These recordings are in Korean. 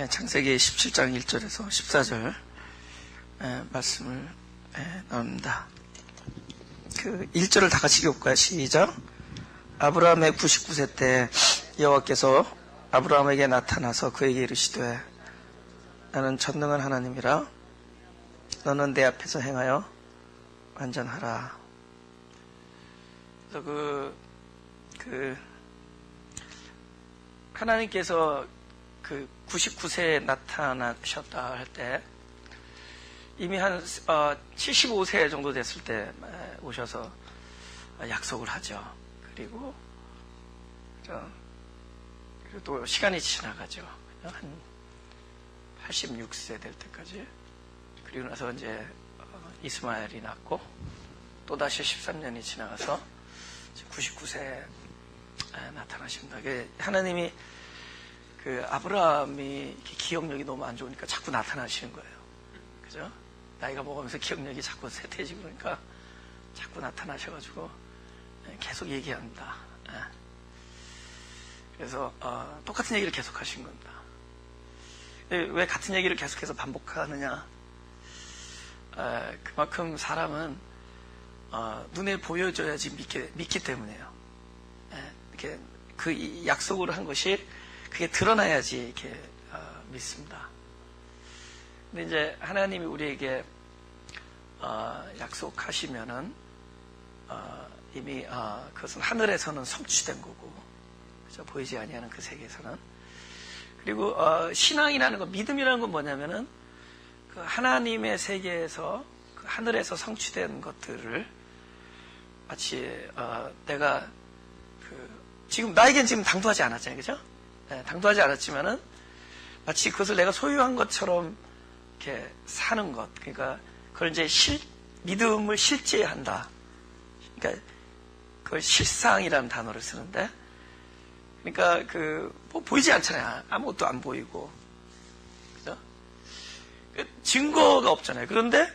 창세기 17장 1절에서 14절 말씀을 나눕니다. 그 1절을 다 같이 읽을까요? 시작. 아브라함의 99세 때 여호와께서 아브라함에게 나타나서 그에게 이르시되 나는 전능한 하나님이라 너는 내 앞에서 행하여 완전하라. 그래서 하나님께서 그 99세에 나타나셨다 할 때 이미 한 75세 정도 됐을 때 오셔서 약속을 하죠. 그리고 또 시간이 지나가죠. 한 86세 될 때까지. 그리고 나서 이제 이스마엘이 낳고 또다시 13년이 지나가서 99세에 나타나십니다. 하나님이 아브라함이 기억력이 너무 안 좋으니까 자꾸 나타나시는 거예요. 그죠? 나이가 먹으면서 기억력이 자꾸 쇠퇴해지고 그러니까 자꾸 나타나셔가지고 계속 얘기합니다. 그래서 똑같은 얘기를 계속 하신 겁니다. 왜 같은 얘기를 계속해서 반복하느냐? 그만큼 사람은 눈에 보여줘야지 믿기 때문에요. 이렇게 그 약속을 한 것이 그게 드러나야지 이렇게 믿습니다. 근데 이제 하나님이 우리에게 약속하시면은 이미 그것은 하늘에서는 성취된 거고, 그죠? 보이지 아니하는 그 세계에서는. 그리고 신앙이라는 것, 믿음이라는 건 뭐냐면은 그 하나님의 세계에서 그 하늘에서 성취된 것들을 마치 내가 지금 나에겐 지금 당도하지 않았잖아요, 그죠? 당도하지 않았지만은 마치 그것을 내가 소유한 것처럼 이렇게 사는 것. 그러니까 그걸 이제 믿음을 실제한다. 그러니까 그걸 실상이라는 단어를 쓰는데, 그러니까 뭐 보이지 않잖아요. 아무것도 안 보이고, 그죠? 증거가 없잖아요. 그런데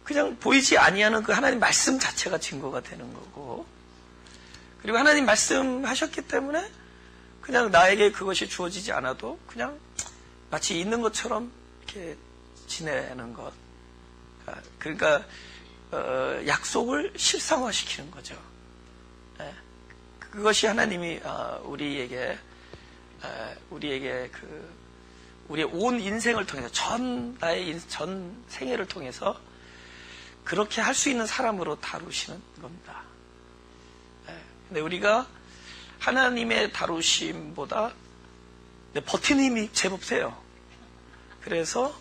그냥 보이지 아니하는 그 하나님 말씀 자체가 증거가 되는 거고, 그리고 하나님 말씀하셨기 때문에 그냥 나에게 그것이 주어지지 않아도 그냥 마치 있는 것처럼 이렇게 지내는 것. 그러니까 약속을 실상화시키는 거죠. 그것이 하나님이 우리에게 우리의 온 인생을 통해서 나의 전 생애를 통해서 그렇게 할 수 있는 사람으로 다루시는 겁니다. 근데 우리가 하나님의 다루심보다 버티는 힘이 제법 세요. 그래서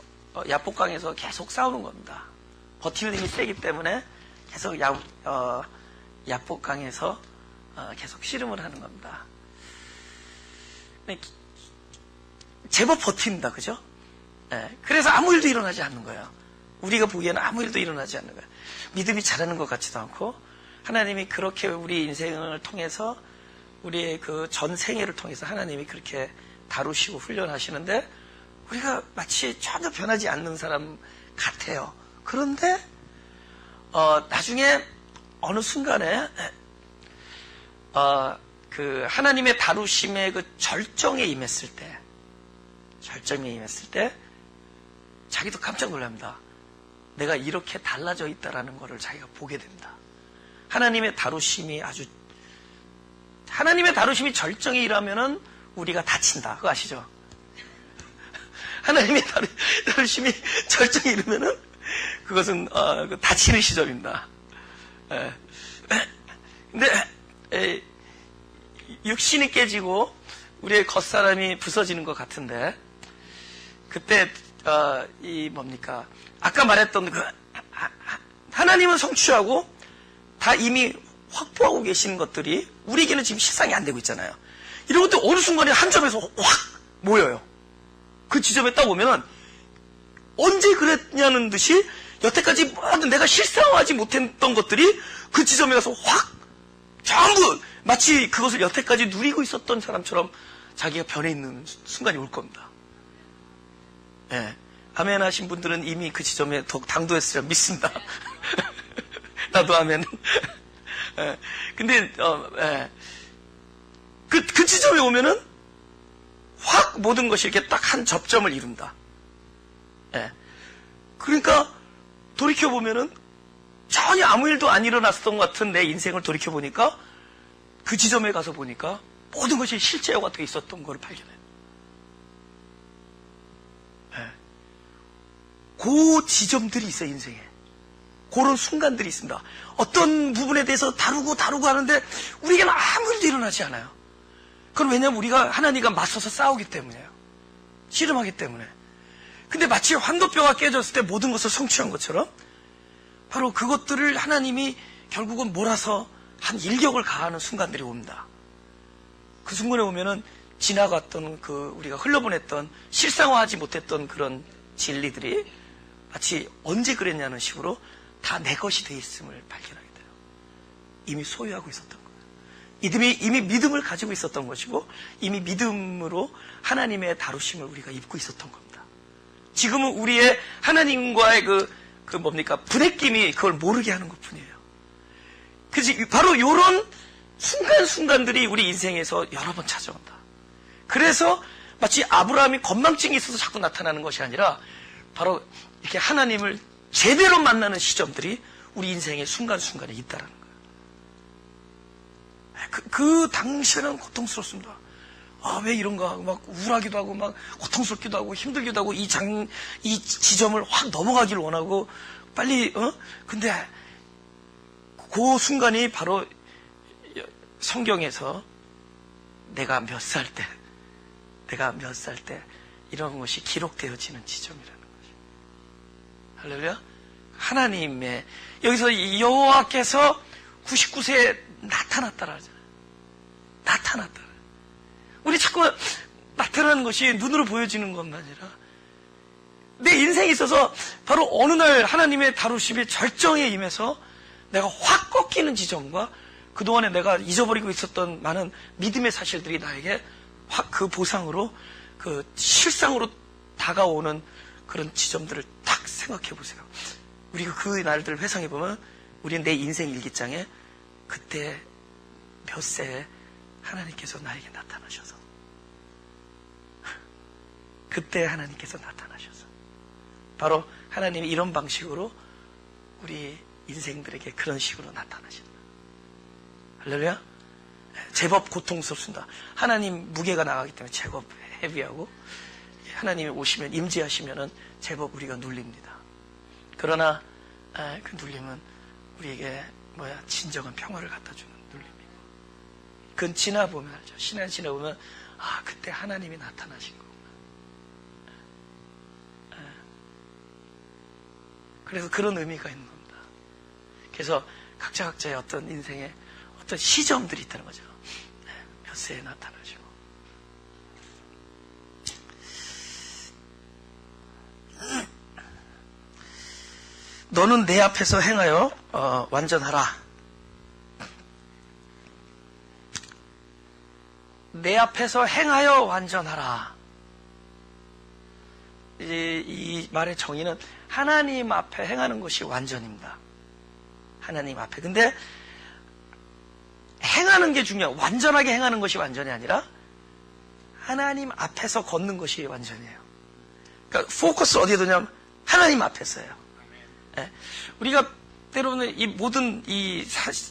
야복강에서 계속 싸우는 겁니다. 버티는 힘이 세기 때문에 계속 야복강에서 계속 씨름을 하는 겁니다. 제법 버팁니다. 그죠? 그래서 아무 일도 일어나지 않는 거예요. 우리가 보기에는 아무 일도 일어나지 않는 거예요. 믿음이 자라는 것 같지도 않고, 하나님이 그렇게 우리 인생을 통해서 우리의 그 전 생애를 통해서 하나님이 그렇게 다루시고 훈련하시는데 우리가 마치 전혀 변하지 않는 사람 같아요. 그런데 나중에 어느 순간에 그 하나님의 다루심의 그 절정에 임했을 때 자기도 깜짝 놀랍니다. 내가 이렇게 달라져 있다라는 것을 자기가 보게 됩니다. 하나님의 다루심이 절정에 이르면은 우리가 다친다. 그거 아시죠? 하나님의 다루심이 절정에 이르면은 그것은 다치는 시점입니다. 근데 육신이 깨지고 우리의 겉사람이 부서지는 것 같은데, 그때 뭡니까? 아까 말했던 하나님은 성취하고 다 이미 확보하고 계신 것들이 우리에게는 지금 실상이 안 되고 있잖아요. 이런 것들 어느 순간에 한 점에서 확 모여요. 그 지점에 딱 오면은 언제 그랬냐는 듯이 여태까지 모든 내가 실상화하지 못했던 것들이 그 지점에 가서 확 전부 마치 그것을 여태까지 누리고 있었던 사람처럼 자기가 변해 있는 순간이 올 겁니다. 아멘 하신 분들은 이미 그 지점에 더욱 당도했으리라 믿습니다. 나도 아멘. 근데 그 지점에 오면은 확 모든 것이 이렇게 딱 한 접점을 이룬다. 예. 그러니까 돌이켜보면은 전혀 아무 일도 안 일어났던 것 같은 내 인생을 돌이켜보니까 그 지점에 가서 보니까 모든 것이 실제화가 돼 있었던 걸 발견해요. 예. 그 지점들이 있어요, 인생에. 그런 순간들이 있습니다. 어떤 부분에 대해서 다루고 하는데 우리에게는 아무 일도 일어나지 않아요. 그건 왜냐하면 우리가 하나님과 맞서서 싸우기 때문이에요. 씨름하기 때문에. 근데 마치 환도뼈가 깨졌을 때 모든 것을 성취한 것처럼 바로 그것들을 하나님이 결국은 몰아서 한 일격을 가하는 순간들이 옵니다. 그 순간에 오면은 지나갔던 우리가 흘러보냈던 실상화하지 못했던 그런 진리들이 마치 언제 그랬냐는 식으로 다 내 것이 돼 있음을 발견하게 돼요. 이미 소유하고 있었던 거예요. 이미 믿음을 가지고 있었던 것이고 이미 믿음으로 하나님의 다루심을 우리가 입고 있었던 겁니다. 지금은 우리의 하나님과의 부대낌이 그걸 모르게 하는 것 뿐이에요. 그래서 바로 이런 순간순간들이 우리 인생에서 여러 번 찾아온다. 그래서 마치 아브라함이 건망증이 있어서 자꾸 나타나는 것이 아니라 바로 이렇게 하나님을 제대로 만나는 시점들이 우리 인생의 순간순간에 있다는 거예요. 그 당시에는 고통스럽습니다. 아, 왜 이런가? 막 우울하기도 하고, 막 고통스럽기도 하고, 힘들기도 하고, 이 지점을 확 넘어가기를 원하고, 빨리, 근데, 그 순간이 바로 성경에서 내가 몇 살 때, 이런 것이 기록되어지는 지점이라는 거죠. 할렐루야? 하나님의, 여기서 여호와께서 99세에 나타났다라 하잖아요. 나타났다. 우리 자꾸 나타나는 것이 눈으로 보여지는 것만 아니라 내 인생에 있어서 바로 어느 날 하나님의 다루심의 절정에 임해서 내가 확 꺾이는 지점과 그동안에 내가 잊어버리고 있었던 많은 믿음의 사실들이 나에게 확 그 보상으로 그 실상으로 다가오는 그런 지점들을 딱 생각해 보세요. 우리가 그 날들을 회상해 보면 우리는 내 인생 일기장에 그때 몇 세에 하나님께서 나에게 나타나셔서 그때 하나님께서 나타나셔서 바로 하나님이 이런 방식으로 우리 인생들에게 그런 식으로 나타나신다. 할렐루야. 제법 고통스럽습니다. 하나님 무게가 나가기 때문에 제법 헤비하고 하나님이 오시면 임재하시면은 제법 우리가 눌립니다. 그러나 그 눌림은 우리에게 진정한 평화를 갖다주는 눌림이고 그건 지나보면 알죠. 시간 지나보면 그때 하나님이 나타나신 거구나. 그래서 그런 의미가 있는 겁니다. 그래서 각자의 어떤 인생에 어떤 시점들이 있다는 거죠. 몇 세에 나타나시고 너는 내 앞에서 행하여 완전하라. 내 앞에서 행하여 완전하라. 이 말의 정의는 하나님 앞에 행하는 것이 완전입니다. 하나님 앞에. 근데 행하는 게 중요해요. 완전하게 행하는 것이 완전이 아니라 하나님 앞에서 걷는 것이 완전이에요. 그러니까 포커스 어디에 두냐면 하나님 앞에서요. 네. 우리가 때로는 이 모든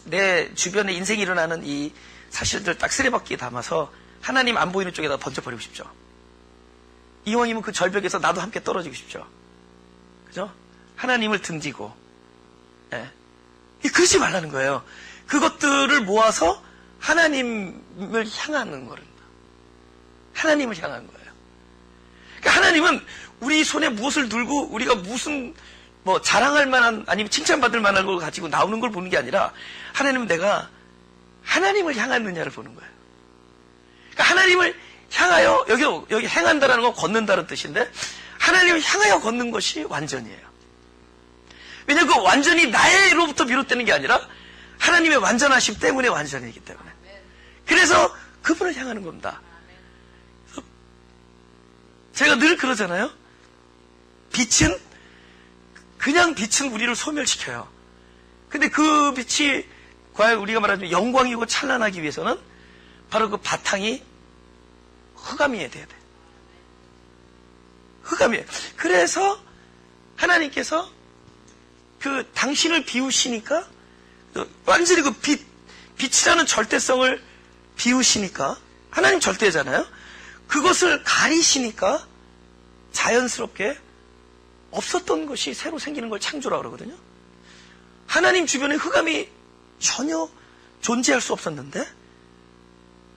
내 주변에 인생이 일어나는 이 사실들 딱 쓰레받기에 담아서 하나님 안 보이는 쪽에다 던져버리고 싶죠. 이왕이면 그 절벽에서 나도 함께 떨어지고 싶죠. 그죠? 하나님을 등지고. 네. 그러지 말라는 거예요. 그것들을 모아서 하나님을 향하는 거랍니다. 하나님을 향하는 거예요. 그러니까 하나님은 우리 손에 무엇을 들고 우리가 무슨 자랑할 만한 아니면 칭찬받을 만한 걸 가지고 나오는 걸 보는 게 아니라 하나님은 내가 하나님을 향하느냐를 보는 거예요. 그러니까 하나님을 향하여 여기 행한다라는 건 걷는다는 뜻인데 하나님을 향하여 걷는 것이 완전이에요. 왜냐하면 그 완전이 나로부터 비롯되는 게 아니라 하나님의 완전하심 때문에 완전이기 때문에 그래서 그분을 향하는 겁니다. 제가 늘 그러잖아요. 빛은 우리를 소멸시켜요. 근데 그 빛이 과연 우리가 말하자면 영광이고 찬란하기 위해서는 바로 그 바탕이 흑암이어야 돼요. 흑암이에요. 그래서 하나님께서 그 당신을 비우시니까, 완전히 그 빛이라는 절대성을 비우시니까, 하나님 절대잖아요. 그것을 가리시니까 자연스럽게 없었던 것이 새로 생기는 걸 창조라고 그러거든요. 하나님 주변에 흑암이 전혀 존재할 수 없었는데,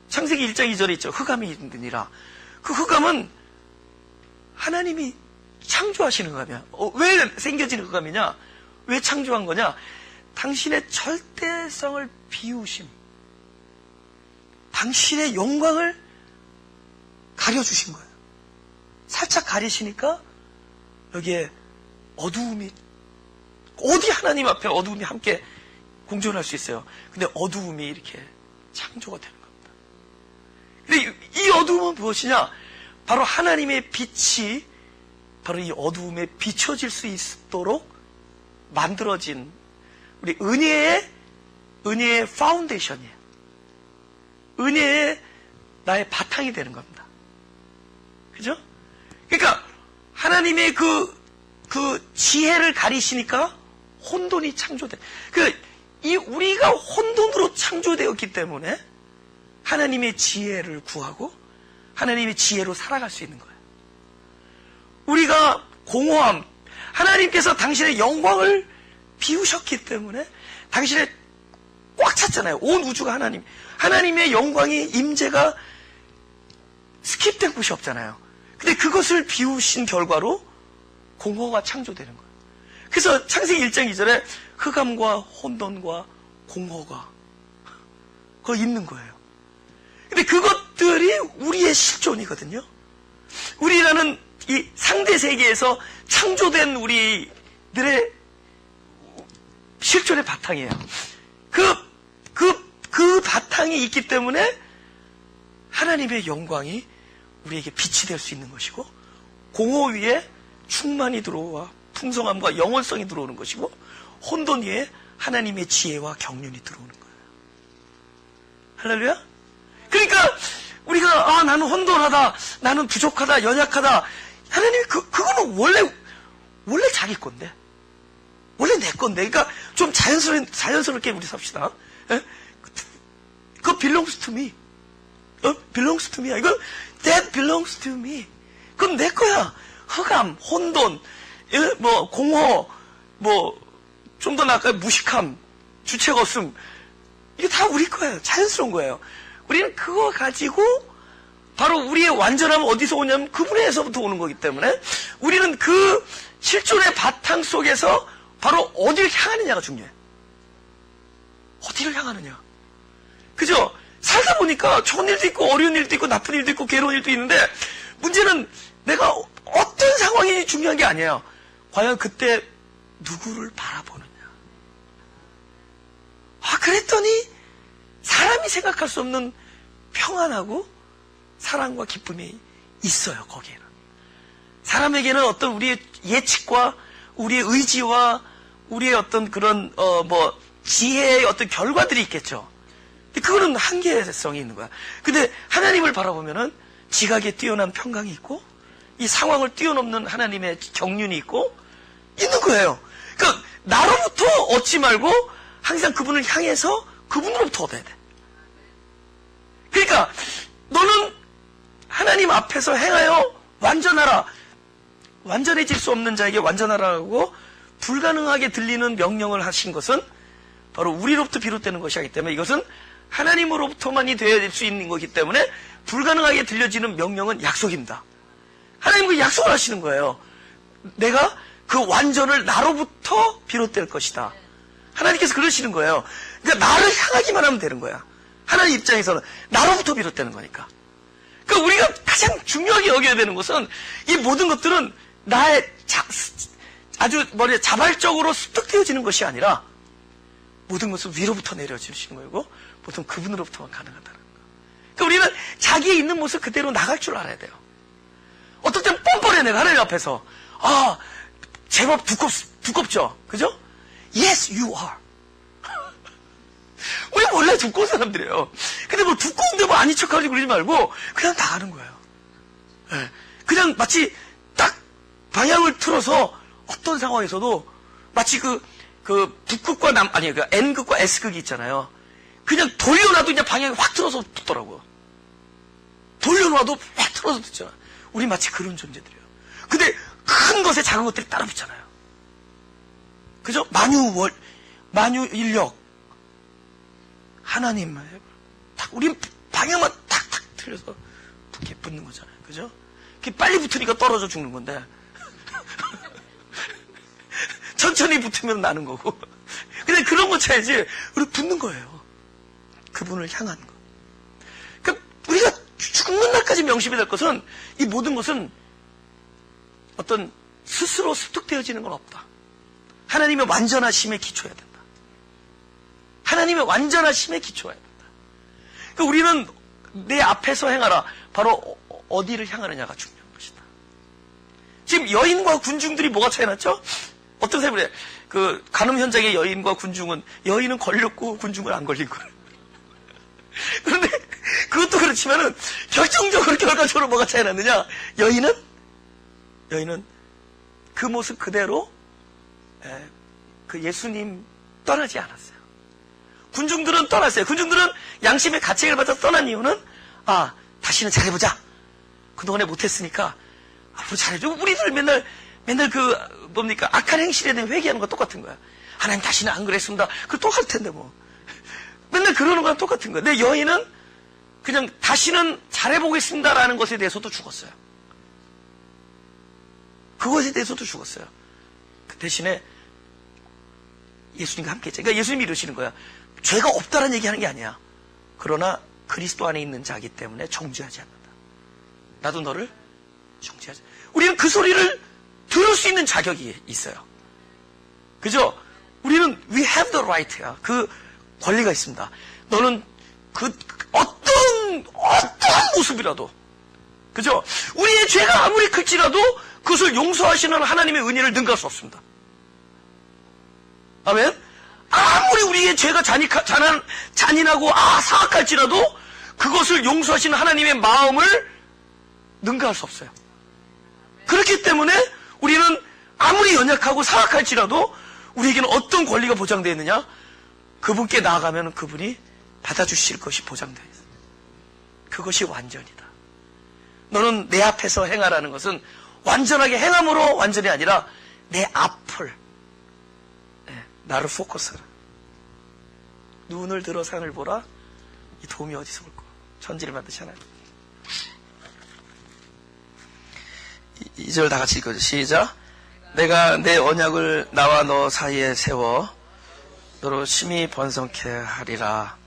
창세기 1장 2절에 있죠. 흑암이 있느니라. 그 흑암은 하나님이 창조하시는 흑암이야. 왜 생겨진 흑암이냐? 왜 창조한 거냐? 당신의 절대성을 비우심, 당신의 영광을 가려주신 거예요. 살짝 가리시니까 여기에 어두움이, 어디 하나님 앞에 어두움이 함께 공존할 수 있어요. 근데 어두움이 이렇게 창조가 되는 겁니다. 근데 이 어두움은 무엇이냐? 바로 하나님의 빛이 바로 이 어두움에 비춰질 수 있도록 만들어진 우리 은혜의 파운데이션이에요. 은혜의 나의 바탕이 되는 겁니다. 그죠? 그러니까 하나님의 그 지혜를 가리시니까 혼돈이 창조돼. 우리가 혼돈으로 창조되었기 때문에 하나님의 지혜를 구하고 하나님의 지혜로 살아갈 수 있는 거예요. 우리가 공허함, 하나님께서 당신의 영광을 비우셨기 때문에 당신의 꽉 찼잖아요. 온 우주가 하나님의 영광이 임재가 스킵된 곳이 없잖아요. 근데 그것을 비우신 결과로 공허가 창조되는 거예요. 그래서 창세기 1장 2절에 흑암과 혼돈과 공허가 거기 있는 거예요. 근데 그것들이 우리의 실존이거든요. 우리라는 이 상대 세계에서 창조된 우리들의 실존의 바탕이에요. 그 바탕이 있기 때문에 하나님의 영광이 우리에게 빛이 될 수 있는 것이고, 공허 위에 충만이 들어와 풍성함과 영원성이 들어오는 것이고, 혼돈 위에 하나님의 지혜와 경륜이 들어오는 거예요. 할렐루야? 그러니까 우리가 나는 혼돈하다, 나는 부족하다, 연약하다. 하나님이 그거는 원래 자기 건데, 원래 내 건데. 그러니까 좀 자연스럽게 우리 삽시다. 그거 belongs to me. belongs to me야. 이건 that belongs to me. 그건 내 거야. 흑암, 혼돈, 공허, 좀 더 나아가 무식함, 주체가 없음. 이게 다 우리 거예요. 자연스러운 거예요. 우리는 그거 가지고 바로 우리의 완전함은 어디서 오냐면 그분에서부터 오는 거기 때문에 우리는 그 실존의 바탕 속에서 바로 어디를 향하느냐가 중요해. 어디를 향하느냐. 그죠? 살다 보니까 좋은 일도 있고 어려운 일도 있고 나쁜 일도 있고 괴로운 일도 있는데, 문제는 내가 어떤 상황이 중요한 게 아니에요. 과연 그때 누구를 바라보느냐. 그랬더니 사람이 생각할 수 없는 평안하고 사랑과 기쁨이 있어요. 거기에는 사람에게는 어떤 우리의 예측과 우리의 의지와 우리의 어떤 그런 지혜의 어떤 결과들이 있겠죠. 근데 그거는 한계성이 있는 거야. 근데 하나님을 바라보면은 지각에 뛰어난 평강이 있고, 이 상황을 뛰어넘는 하나님의 경륜이 있고 있는 거예요. 그러니까 나로부터 얻지 말고 항상 그분을 향해서 그분으로부터 얻어야 돼. 그러니까 너는 하나님 앞에서 행하여 완전하라. 완전해질 수 없는 자에게 완전하라고 불가능하게 들리는 명령을 하신 것은 바로 우리로부터 비롯되는 것이기 때문에, 이것은 하나님으로부터만이 되어야 수 있는 거기 때문에 불가능하게 들려지는 명령은 약속입니다. 하나님은 그 약속을 하시는 거예요. 내가 그 완전을 나로부터 비롯될 것이다. 하나님께서 그러시는 거예요. 그러니까 나를 향하기만 하면 되는 거야. 하나님 입장에서는 나로부터 비롯되는 거니까. 그러니까 우리가 가장 중요하게 여겨야 되는 것은 이 모든 것들은 나의 아주 자발적으로 습득되어지는 것이 아니라 모든 것은 위로부터 내려주시는 거고, 보통 그분으로부터만 가능하다는 거. 그러니까 우리는 자기의 있는 모습 그대로 나갈 줄 알아야 돼요. 어떨 땐 뻔뻔해. 내가 하나님 앞에서 제법 두껍죠? 그죠? Yes, you are. 우리 원래 두꺼운 사람들이에요. 근데 두꺼운데 아닌 척하지 그러지 말고 그냥 나가는 거예요. 네. 그냥 마치 딱 방향을 틀어서 어떤 상황에서도 마치 그 북극과 그 N극과 S극이 있잖아요. 그냥 돌려놔도 그냥 방향이 확 틀어서 붙더라고요. 돌려놔도 확 틀어서 붙잖아. 우리 마치 그런 존재들이에요. 근데 큰 것에 작은 것들이 따라 붙잖아요. 그죠? 만유 인력. 하나님, 우리 방향만 탁탁 틀려서 이렇게 붙는 거잖아요. 그죠? 빨리 붙으니까 떨어져 죽는 건데. 천천히 붙으면 나는 거고. 근데 그런 거 쳐야지. 우리 붙는 거예요. 그분을 향한 거. 그러니까 우리가 죽는 날까지 명심이 될 것은, 이 모든 것은 어떤 스스로 습득되어지는 건 없다. 하나님의 완전하심에 기초해야 된다. 하나님의 완전하심에 기초해야 된다. 그러니까 우리는 내 앞에서 행하라. 바로 어디를 향하느냐가 중요한 것이다. 지금 여인과 군중들이 뭐가 차이 났죠? 어떤 사람이 그래? 간음 현장의 여인과 군중은, 여인은 걸렸고 군중은 안 걸린 거예요. 그런데 그것도 그렇지만은 결정적으로 결과적으로 뭐가 차이 났느냐? 여인은 그 모습 그대로 그 예수님 떠나지 않았어요. 군중들은 떠났어요. 군중들은 양심의 가책을 받아서 떠난 이유는, 다시는 잘해보자. 그동안에 못했으니까 앞으로 잘해줘. 우리들 맨날 악한 행실에 대한 회개하는 거 똑같은 거야. 하나님 다시는 안 그랬습니다. 그거 똑같을 텐데 뭐. 맨날 그러는 거랑 똑같은 거야. 근데 여인은 그냥 다시는 잘해보겠습니다라는 것에 대해서도 죽었어요. 그것에 대해서도 죽었어요. 그 대신에 예수님과 함께 했죠. 그러니까 예수님이 이러시는 거야. 죄가 없다라는 얘기하는 게 아니야. 그러나 그리스도 안에 있는 자이기 때문에 정죄하지 않는다. 나도 너를 정죄하지. 우리는 그 소리를 들을 수 있는 자격이 있어요. 그죠? 우리는 we have the right야. 그 권리가 있습니다. 너는 어떤 모습이라도, 그죠? 우리의 죄가 아무리 클지라도 그것을 용서하시는 하나님의 은혜를 능가할 수 없습니다. 아멘? 아무리 우리의 죄가 잔인하고 사악할지라도 그것을 용서하시는 하나님의 마음을 능가할 수 없어요. 그렇기 때문에 우리는 아무리 연약하고 사악할지라도 우리에게는 어떤 권리가 보장되어 있느냐? 그분께 나아가면 그분이 받아주실 것이 보장되어 있어요. 그것이 완전이다. 너는 내 앞에서 행하라는 것은 완전하게 행함으로 완전이 아니라 내 앞을, 나를 포커스하라. 눈을 들어 산을 보라. 이 도움이 어디서 올까? 천지를 만드신 하나님. 2절 다 같이 읽어줘. 시작. 내가 내 언약을 나와 너 사이에 세워 너로 심히 번성케 하리라.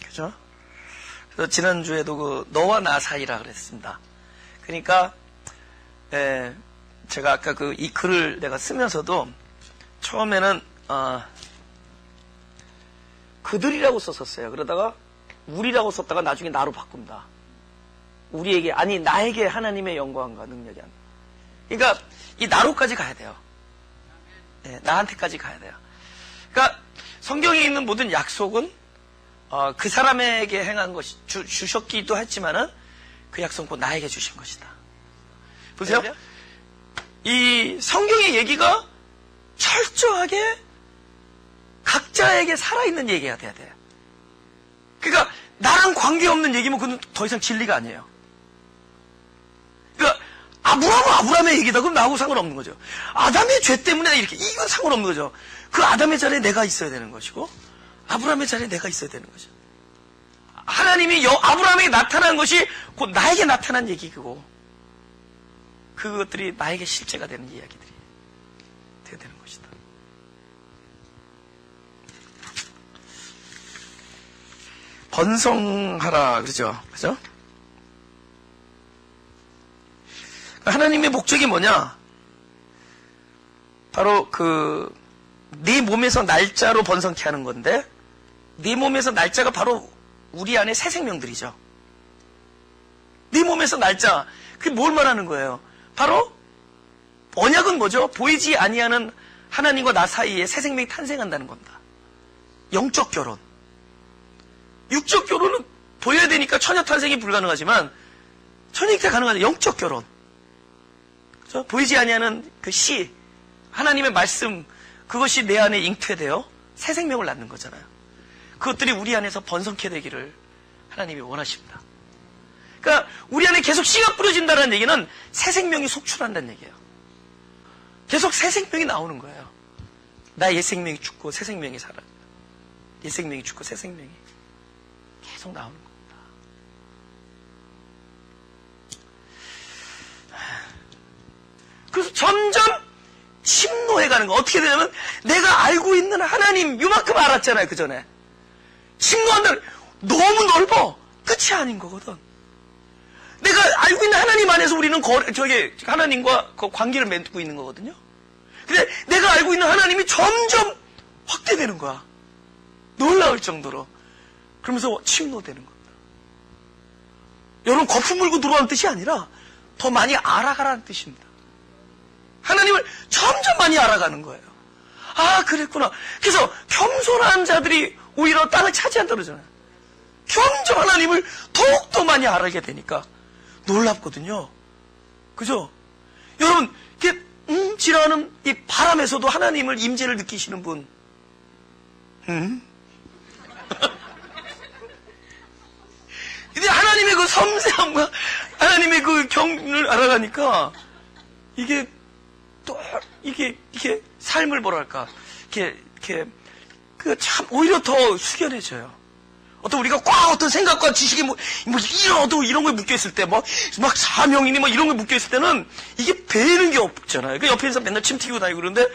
그죠? 그래서 지난주에도 너와 나 사이라 그랬습니다. 그러니까 제가 아까 이 글을 내가 쓰면서도 처음에는 그들이라고 썼었어요. 그러다가 우리라고 썼다가 나중에 나로 바꾼다. 우리에게, 아니 나에게 하나님의 영광과 능력이 안. 그러니까 이 나로까지 가야 돼요. 나한테까지 가야 돼요. 그러니까 성경에 있는 모든 약속은 그 사람에게 행한 것이 주셨기도 했지만은 그 약속은 곧 나에게 주신 것이다. 보세요. 이 성경의 얘기가 철저하게 각자에게 살아있는 얘기가 돼야 돼요. 그러니까 나랑 관계없는 얘기면 그건 더 이상 진리가 아니에요. 그러니까 아브라함의 얘기다. 그럼 나하고 상관없는 거죠. 아담의 죄 때문에 이렇게, 이건 상관없는 거죠. 그 아담의 자리에 내가 있어야 되는 것이고 아브라함의 자리에 내가 있어야 되는 거죠. 하나님이 아브라함에게 나타난 것이 곧 나에게 나타난 얘기고 그것들이 나에게 실제가 되는 이야기들이 되어야 되는 것이다. 번성하라 그러죠. 그죠? 하나님의 목적이 뭐냐? 바로 네 몸에서 날짜로 번성케 하는 건데, 네 몸에서 날짜가 바로 우리 안에 새 생명들이죠. 네 몸에서 날짜, 그게 뭘 말하는 거예요? 바로 언약은 뭐죠? 보이지 아니하는 하나님과 나 사이에 새 생명이 탄생한다는 겁니다. 영적 결혼. 육적 결혼은 보여야 되니까 처녀 탄생이 불가능하지만 처녀 잉태 가능하죠. 영적 결혼. 그죠? 보이지 아니하는 그 씨, 하나님의 말씀, 그것이 내 안에 잉태되어 새 생명을 낳는 거잖아요. 그것들이 우리 안에서 번성케 되기를 하나님이 원하십니다. 그러니까 우리 안에 계속 씨가 뿌려진다는 얘기는 새 생명이 속출한다는 얘기예요. 계속 새 생명이 나오는 거예요. 나 옛 생명이 죽고 새 생명이 살아. 옛 생명이 죽고 새 생명이 계속 나오는 겁니다. 그래서 점점 침노해가는 거. 어떻게 되냐면 내가 알고 있는 하나님 요만큼 알았잖아요. 그 전에 침노한다는 너무 넓어. 끝이 아닌 거거든. 내가 알고 있는 하나님 안에서 우리는 하나님과 그 관계를 맺고 있는 거거든요. 근데 내가 알고 있는 하나님이 점점 확대되는 거야. 놀라울 정도로. 그러면서 침노되는 겁니다. 여러분, 거품 물고 들어오는 뜻이 아니라 더 많이 알아가라는 뜻입니다. 하나님을 점점 많이 알아가는 거예요. 아, 그랬구나. 그래서 겸손한 자들이 오히려 땅을 차지한다 그러잖아요. 점점 하나님을 더욱더 많이 알게 되니까 놀랍거든요. 그죠? 여러분, 이렇게 지나가는 이 바람에서도 하나님을 임재를 느끼시는 분. 근데 하나님의 그 섬세함과 하나님의 그 경륜을 알아가니까 이게 또 이게 삶을 뭐랄까 이렇게 그 참 오히려 더 숙연해져요. 어떤 우리가 꽉 어떤 생각과 지식이 뭐 이런 거에 묶여 있을 때 막 사명이니 뭐 이런 거에 묶여 있을 때는 이게 배는 게 없잖아요. 그 옆에 있는 사람 맨날 침 튀고 다니고 그러는데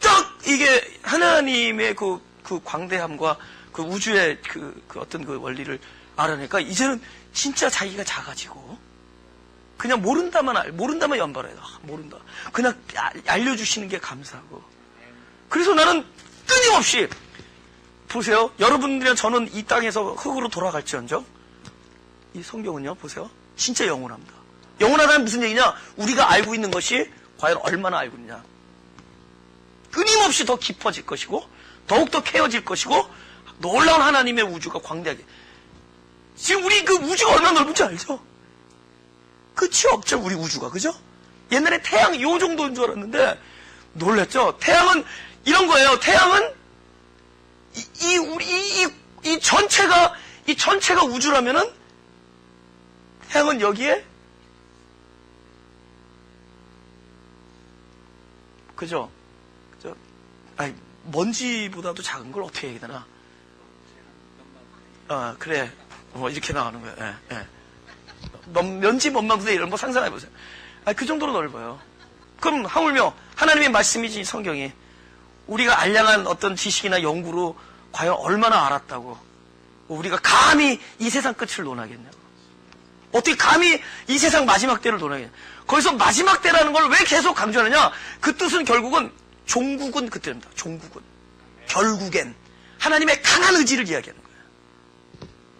딱 이게 하나님의 그 광대함과 그 우주의 그 어떤 그 원리를 알아내니까 이제는 진짜 자기가 작아지고 그냥 모른다만 연발해요. 모른다. 그냥 알려주시는 게 감사하고. 그래서 나는 끊임없이 보세요. 여러분들이랑 저는 이 땅에서 흙으로 돌아갈지언정 이 성경은요. 보세요. 진짜 영원합니다. 영원하다는 무슨 얘기냐? 우리가 알고 있는 것이 과연 얼마나 알고 있냐. 끊임없이 더 깊어질 것이고 더욱더 캐어질 것이고 놀라운 하나님의 우주가 광대하게. 지금 우리 그 우주가 얼마나 넓은지 알죠? 끝이 없죠. 우리 우주가. 그죠? 옛날에 태양이 요 정도인 줄 알았는데 놀랐죠? 태양은 이런 거예요. 태양은 이 전체가 우주라면은 태양은 여기에 그죠? 아니, 먼지보다도 작은 걸 어떻게 얘기하나? 아, 그래. 이렇게 나가는 거예요. 예, 예. 먼지 먼망대 이런 거 상상해보세요. 그 정도로 넓어요. 그럼 하물며 하나님의 말씀이지 성경이 우리가 알량한 어떤 지식이나 연구로 과연 얼마나 알았다고 우리가 감히 이 세상 끝을 논하겠냐고. 어떻게 감히 이 세상 마지막 때를 논하겠냐. 거기서 마지막 때라는 걸 왜 계속 강조하느냐. 그 뜻은 결국은 종국은 그때입니다. 종국은 결국엔 하나님의 강한 의지를 이야기하는 거예요.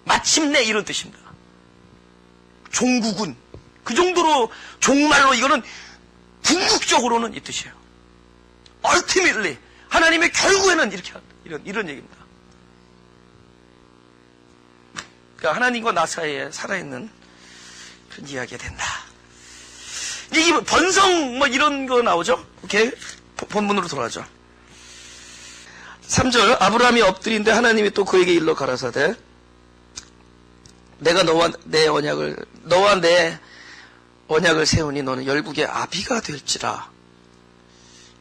마침내 이런 뜻입니다. 종국은 그 정도로 종말로 이거는 궁극적으로는 이 뜻이에요. Ultimately 하나님의 결국에는 이렇게 이런 얘기입니다. 그러니까 하나님과 나 사이에 살아있는 그런 이야기가 된다. 이게 번성 뭐 이런 거 나오죠? 오케이? 본문으로 돌아가죠. 3절 아브라함이 엎드린데 하나님이 또 그에게 일러 가라사대 내가 너와 내 언약을 세우니 너는 열국의 아비가 될지라.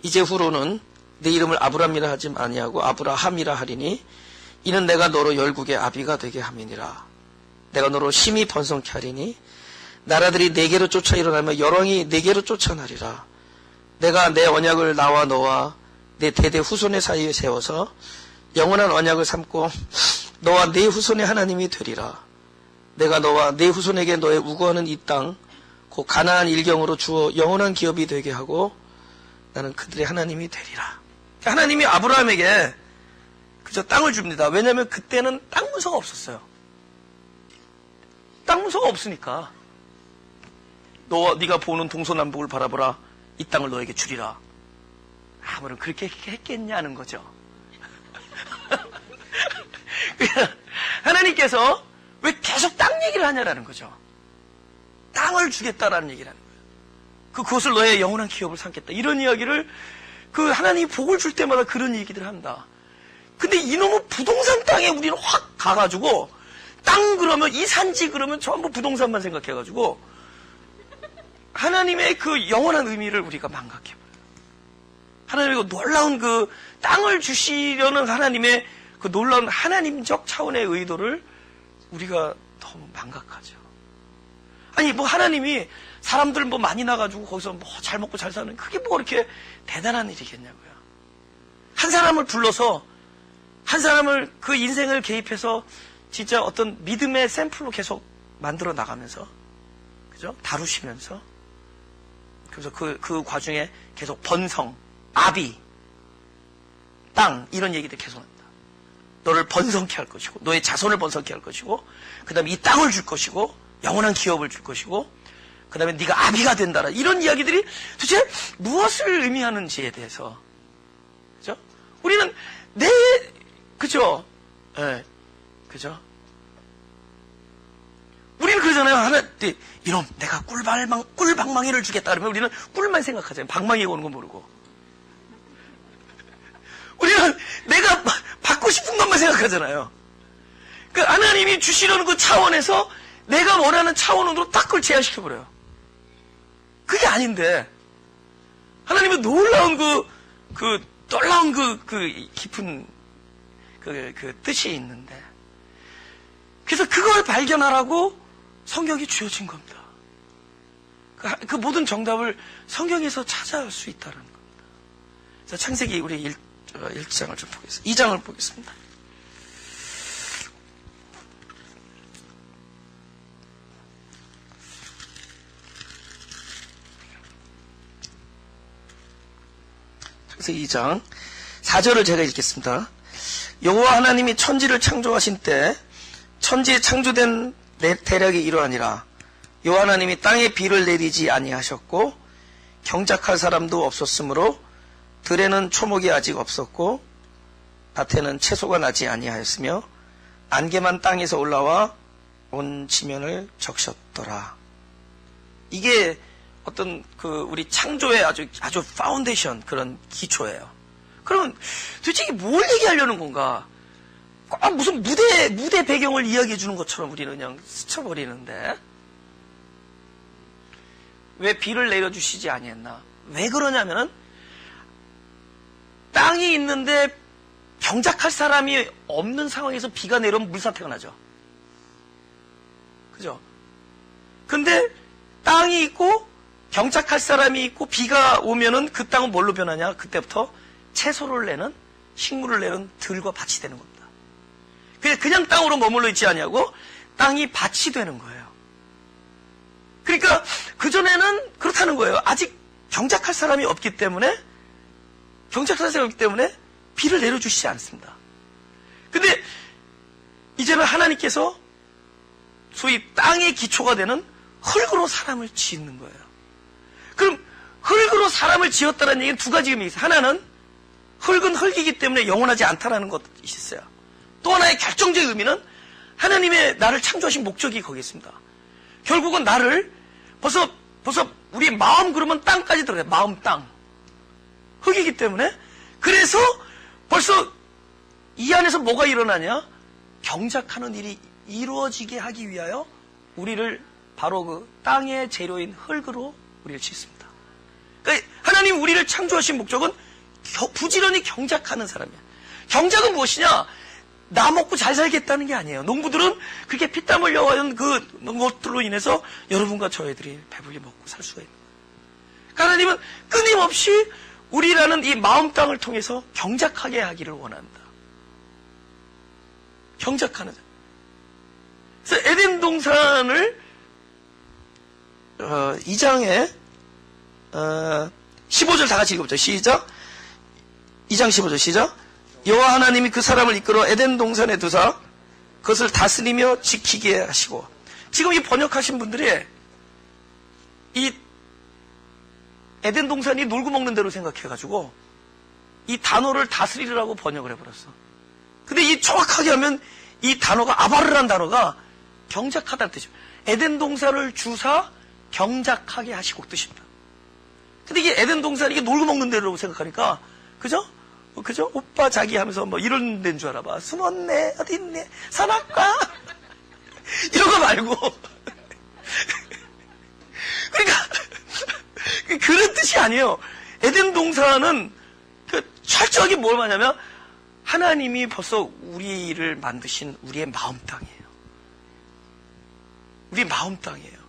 이제후로는 내 이름을 아브람이라 하지 아니하고 아브라함이라 하리니 이는 내가 너로 열국의 아비가 되게 함이니라. 내가 너로 심히 번성케 하리니 나라들이 내게로 쫓아 일어나며 열왕이 내게로 쫓아나리라. 내가 내 언약을 나와 너와 내 대대 후손의 사이에 세워서 영원한 언약을 삼고 너와 네 후손의 하나님이 되리라. 내가 너와 네 후손에게 너의 우거하는 이 땅 곧 가나안 일경으로 주어 영원한 기업이 되게 하고 나는 그들의 하나님이 되리라. 하나님이 아브라함에게 그저 땅을 줍니다. 왜냐하면 그때는 땅 문서가 없었어요. 땅 문서가 없으니까 네가 보는 동서남북을 바라보라. 이 땅을 너에게 주리라. 아무런 그렇게 했겠냐는 거죠. 하나님께서 왜 계속 땅 얘기를 하냐라는 거죠. 땅을 주겠다라는 얘기를 하는 거예요. 그것을 너의 영원한 기업을 삼겠다. 이런 이야기를 하나님이 복을 줄 때마다 그런 얘기들을 한다. 근데 이놈의 부동산 땅에 우리는 확 가가지고 땅 그러면 이 산지 그러면 전부 부동산만 생각해가지고 하나님의 그 영원한 의미를 우리가 망각해버려요. 하나님의 그 놀라운 땅을 주시려는 하나님의 그 놀라운 하나님적 차원의 의도를 우리가 너무 망각하죠. 아니 하나님이 사람들 많이 나가지고 거기서 잘 먹고 잘 사는 그게 그렇게 대단한 일이겠냐고요. 한 사람을 불러서 한 사람을 그 인생을 개입해서 진짜 어떤 믿음의 샘플로 계속 만들어 나가면서 그죠? 다루시면서 그래서 그 과정에 계속 번성, 아비, 땅 이런 얘기들 계속 한다. 너를 번성케 할 것이고 너의 자손을 번성케 할 것이고 그 다음에 이 땅을 줄 것이고 영원한 기업을 줄 것이고 그 다음에 네가 아비가 된다라 이런 이야기들이 도대체 무엇을 의미하는지에 대해서 그죠? 우리는 그죠? 예, 그죠? 우리는 그러잖아요. 이놈 내가 꿀방망이를 주겠다 그러면 우리는 꿀만 생각하잖아요. 방망이 오는 건 모르고 우리는 내가 받고 싶은 것만 생각하잖아요. 그 하나님이 주시려는 그 차원에서 내가 원하는 차원으로 딱 그걸 제한시켜버려요. 그게 아닌데 하나님의 놀라운 놀라운 깊은 뜻이 있는데 그래서 그걸 발견하라고 성경이 주어진 겁니다. 그 모든 정답을 성경에서 찾아올 수 있다는 겁니다. 그래서 창세기 우리 1장을 좀 보겠습니다. 2장을 보겠습니다. 창세기 2장 4절을 제가 읽겠습니다. 여호와 하나님이 천지를 창조하신 때 천지에 창조된 대략이 이러하니라. 여호와 하나님이 땅에 비를 내리지 아니하셨고 경작할 사람도 없었으므로 들에는 초목이 아직 없었고 밭에는 채소가 나지 아니하였으며 안개만 땅에서 올라와 온 지면을 적셨더라. 이게 어떤 우리 창조의 아주 파운데이션 그런 기초예요. 그러면 도대체 이게 뭘 얘기하려는 건가? 무슨 무대 배경을 이야기해 주는 것처럼 우리는 그냥 스쳐버리는데 왜 비를 내려주시지 아니했나? 왜 그러냐면은 땅이 있는데 경작할 사람이 없는 상황에서 비가 내려오면 물사태가 나죠. 그죠? 근데 땅이 있고 경작할 사람이 있고 비가 오면은 그 땅은 뭘로 변하냐? 그때부터 채소를 내는 식물을 내는 들과 밭이 되는 겁니다. 그냥 땅으로 머물러 있지 아니하고 땅이 밭이 되는 거예요. 그러니까 그전에는 그렇다는 거예요. 아직 경작할 사람이 없기 때문에 비를 내려주시지 않습니다. 근데 이제는 하나님께서 소위 땅의 기초가 되는 흙으로 사람을 짓는 거예요. 그럼 흙으로 사람을 지었다는 얘기는 두 가지 의미가 있어요. 하나는 흙은 흙이기 때문에 영원하지 않다라는 것이 있어요. 또 하나의 결정적인 의미는 하나님의 나를 창조하신 목적이 거기 있습니다. 결국은 나를 벌써 우리 마음 그러면 땅까지 들어가요. 마음 땅. 흙이기 때문에 그래서 벌써 이 안에서 뭐가 일어나냐? 경작하는 일이 이루어지게 하기 위하여 우리를 바로 그 땅의 재료인 흙으로 우리를 짓습니다. 그러니까 하나님 우리를 창조하신 목적은 부지런히 경작하는 사람이야. 경작은 무엇이냐? 나 먹고 잘 살겠다는 게 아니에요. 농부들은 그렇게 피땀 흘려와온 것들로 인해서 여러분과 저희들이 배불리 먹고 살 수가 있는 거예요. 그러니까 하나님은 끊임없이 우리라는 이 마음 땅을 통해서 경작하게 하기를 원한다. 경작하는. 그래서 에덴 동산을 2장에 15절 다 같이 읽어보죠. 시작. 2장 15절 시작. 여호와 하나님이 그 사람을 이끌어 에덴 동산에 두사 그것을 다스리며 지키게 하시고. 지금 이 번역하신 분들이 이 에덴 동산이 놀고 먹는 대로 생각해가지고 이 단어를 다스리라고 번역을 해버렸어. 근데 이 정확하게 하면 이 단어가 아바르란 단어가 경작하다는 뜻이에요. 에덴 동산을 주사 경작하게 하시고 뜻입니다. 근데 이게 에덴 동산 이게 놀고 먹는 데라고 생각하니까, 그죠? 그죠? 오빠 자기 하면서 뭐 이런 데인 줄 알아봐. 숨었네, 어디 있네, 산악과. 이런 거 말고. 그러니까, 그런 뜻이 아니에요. 에덴 동산은 철저하게 뭘 말하냐면, 하나님이 벌써 우리를 만드신 우리의 마음 땅이에요. 우리 마음 땅이에요.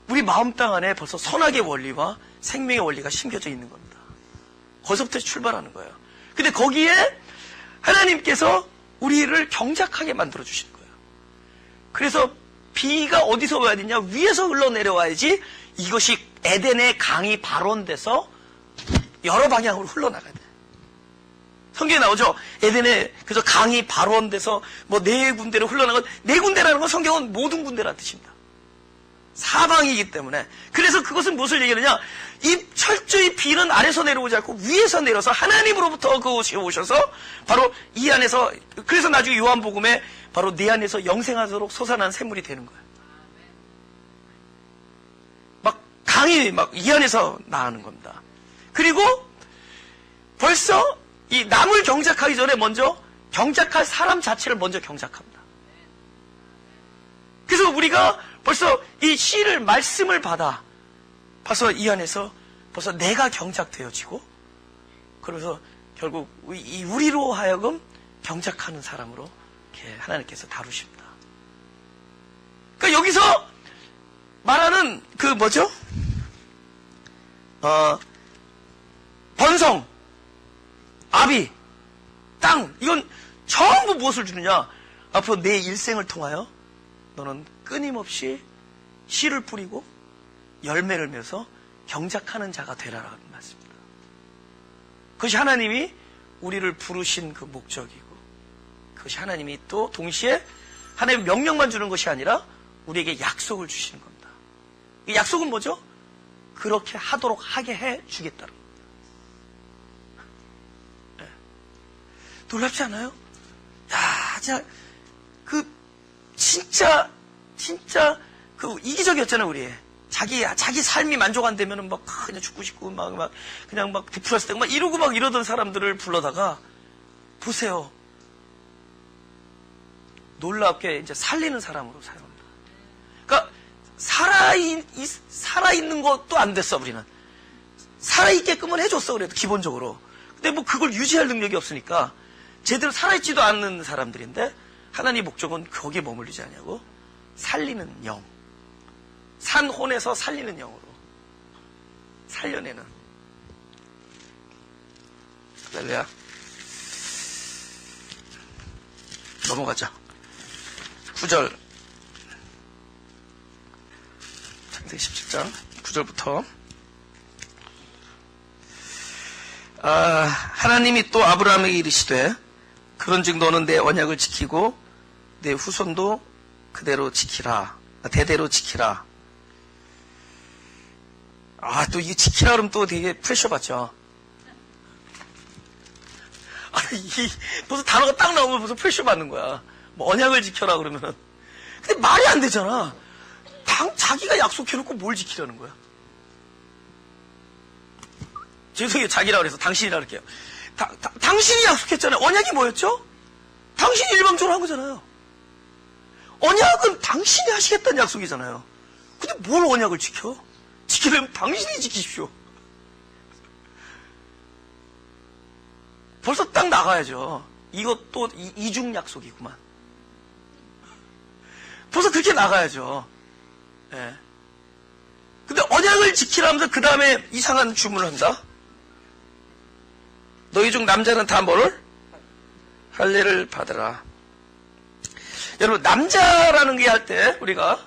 우리 마음 땅 안에 벌써 선악의 원리와 생명의 원리가 심겨져 있는 겁니다. 거기서부터 출발하는 거예요. 근데 거기에 하나님께서 우리를 경작하게 만들어 주시는 거예요. 그래서 비가 어디서 와야 되냐? 위에서 흘러내려와야지 이것이 에덴의 강이 발원돼서 여러 방향으로 흘러나가야 돼. 성경에 나오죠? 에덴에 그래서 강이 발원돼서 뭐 네 군데로 흘러나가고, 네 군데라는 건 성경은 모든 군데라는 뜻입니다. 사방이기 때문에. 그래서 그것은 무엇을 얘기하느냐? 이 철저히 비는 아래서 내려오지 않고 위에서 내려서 하나님으로부터 그것이 오셔서 바로 이 안에서, 그래서 나중에 요한복음에 바로 내 안에서 영생하도록 솟아난 샘물이 되는 거예요. 막 강이 막 이 안에서 나가는 겁니다. 그리고 벌써 이 남을 경작하기 전에 먼저 경작할 사람 자체를 먼저 경작합니다. 그래서 우리가 벌써 이 씨를, 말씀을 받아 벌써 이 안에서 벌써 내가 경작되어지고, 그래서 결국 우리로 하여금 경작하는 사람으로 이렇게 하나님께서 다루십니다. 그러니까 여기서 말하는 그 뭐죠? 번성, 아비, 땅, 이건 전부 무엇을 주느냐? 앞으로 내 일생을 통하여 너는 끊임없이 씨를 뿌리고 열매를 맺어서 경작하는 자가 되라라는 말씀입니다. 그것이 하나님이 우리를 부르신 그 목적이고, 그것이 하나님이 또 동시에 하나님의 명령만 주는 것이 아니라 우리에게 약속을 주시는 겁니다. 이 약속은 뭐죠? 그렇게 하도록 하게 해 주겠다는 겁니다. 네. 놀랍지 않아요? 야, 진짜 이기적이었잖아요, 우리. 자기 삶이 만족 안 되면은 막 그냥 죽고 싶고 그냥 막 디프레스 되고 막 이러고 막 이러던 사람들을 불러다가 보세요. 놀랍게 이제 살리는 사람으로 사용합니다. 그러니까 살아있는 것도 안 됐어, 우리는. 살아있게끔은 해줬어, 그래도 기본적으로. 근데 뭐 그걸 유지할 능력이 없으니까 제대로 살아있지도 않는 사람들인데, 하나님의 목적은 거기에 머물리지 않냐고. 살리는 영. 산혼에서 살리는 영으로 살려내는. 할렐루야. 넘어가자. 9절. 창세기 17장 9절부터. 하나님이 또 아브라함에게 이르시되 그런즉 너는 내 언약을 지키고 내 후손도 그대로 지키라. 대대로 지키라. 또 이게 지키라 그러면 또 되게 프레셔 받죠. 벌써 단어가 딱 나오면 벌써 프레셔 받는 거야. 뭐 언약을 지켜라 그러면은. 근데 말이 안 되잖아. 자기가 약속해놓고 뭘 지키라는 거야? 죄송해요, 자기라 그래서 당신이라 그럴게요. 당신이 약속했잖아요. 언약이 뭐였죠? 당신이 일방적으로 한 거잖아요. 언약은 당신이 하시겠다는 약속이잖아요. 근데 뭘 언약을 지켜? 지키려면 당신이 지키십시오. 벌써 딱 나가야죠. 이것도 이중 약속이구만. 벌써 그렇게 나가야죠. 예. 근데 언약을 지키라면서 그 다음에 이상한 주문을 한다. 너희 중 남자는 다 뭐를? 할례를 받으라. 여러분, 남자라는 게 할 때 우리가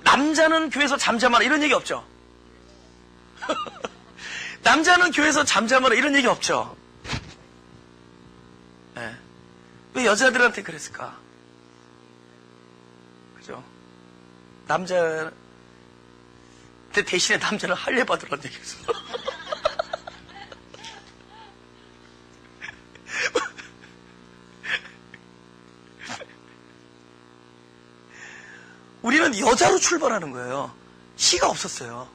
남자는 교회에서 잠잠하라 이런 얘기 없죠? 남자는 교회에서 잠잠하라 이런 얘기 없죠? 네. 왜 여자들한테 그랬을까? 그죠? 대신에 남자는 할례 받으라는 얘기였어. 우리는 여자로 출발하는 거예요. 시가 없었어요.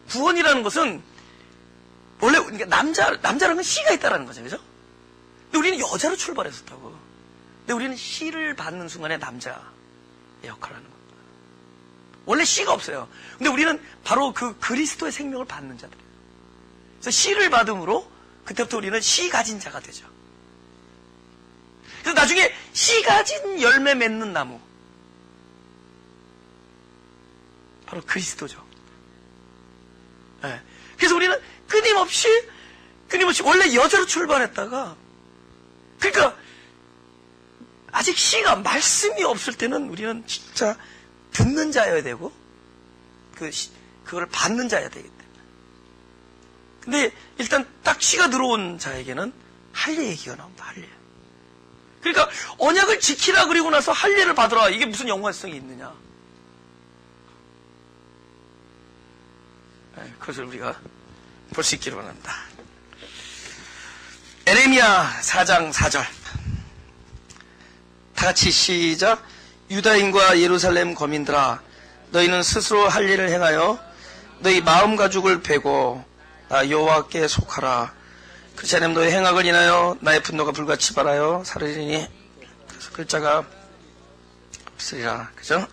구원이라는 것은 원래 그러니까 남자라는 건 시가 있다라는 거죠, 그죠? 근데 우리는 여자로 출발했었다고. 근데 우리는 시를 받는 순간에 남자의 역할을 하는 겁니다. 원래 시가 없어요. 근데 우리는 바로 그 그리스도의 생명을 받는 자들이에요. 그래서 시를 받음으로 그때부터 우리는 시 가진 자가 되죠. 그래서 나중에 씨 가진 열매 맺는 나무, 바로 그리스도죠. 네. 그래서 우리는 끊임없이 원래 여자로 출발했다가, 그러니까 아직 씨가 말씀이 없을 때는 우리는 진짜 듣는 자여야 되고 그걸 받는 자여야 되기 때문에. 근데 일단 딱 씨가 들어온 자에게는 할례 얘기가 나옵니다. 할례. 그러니까 언약을 지키라 그리고 나서 할례를 받으라, 이게 무슨 연관성이 있느냐. 그것을 우리가 볼 수 있기를 원합니다. 에레미야 4장 4절 다 같이 시작. 유다인과 예루살렘 거민들아, 너희는 스스로 할례를 행하여 너희 마음 가죽을 베고 나 여호와께 속하라. 그렇지 않으면 너희 행악을 인하여 나의 분노가 불같이 발하여 사르리니 그래서 글자가 없으리라. 그죠?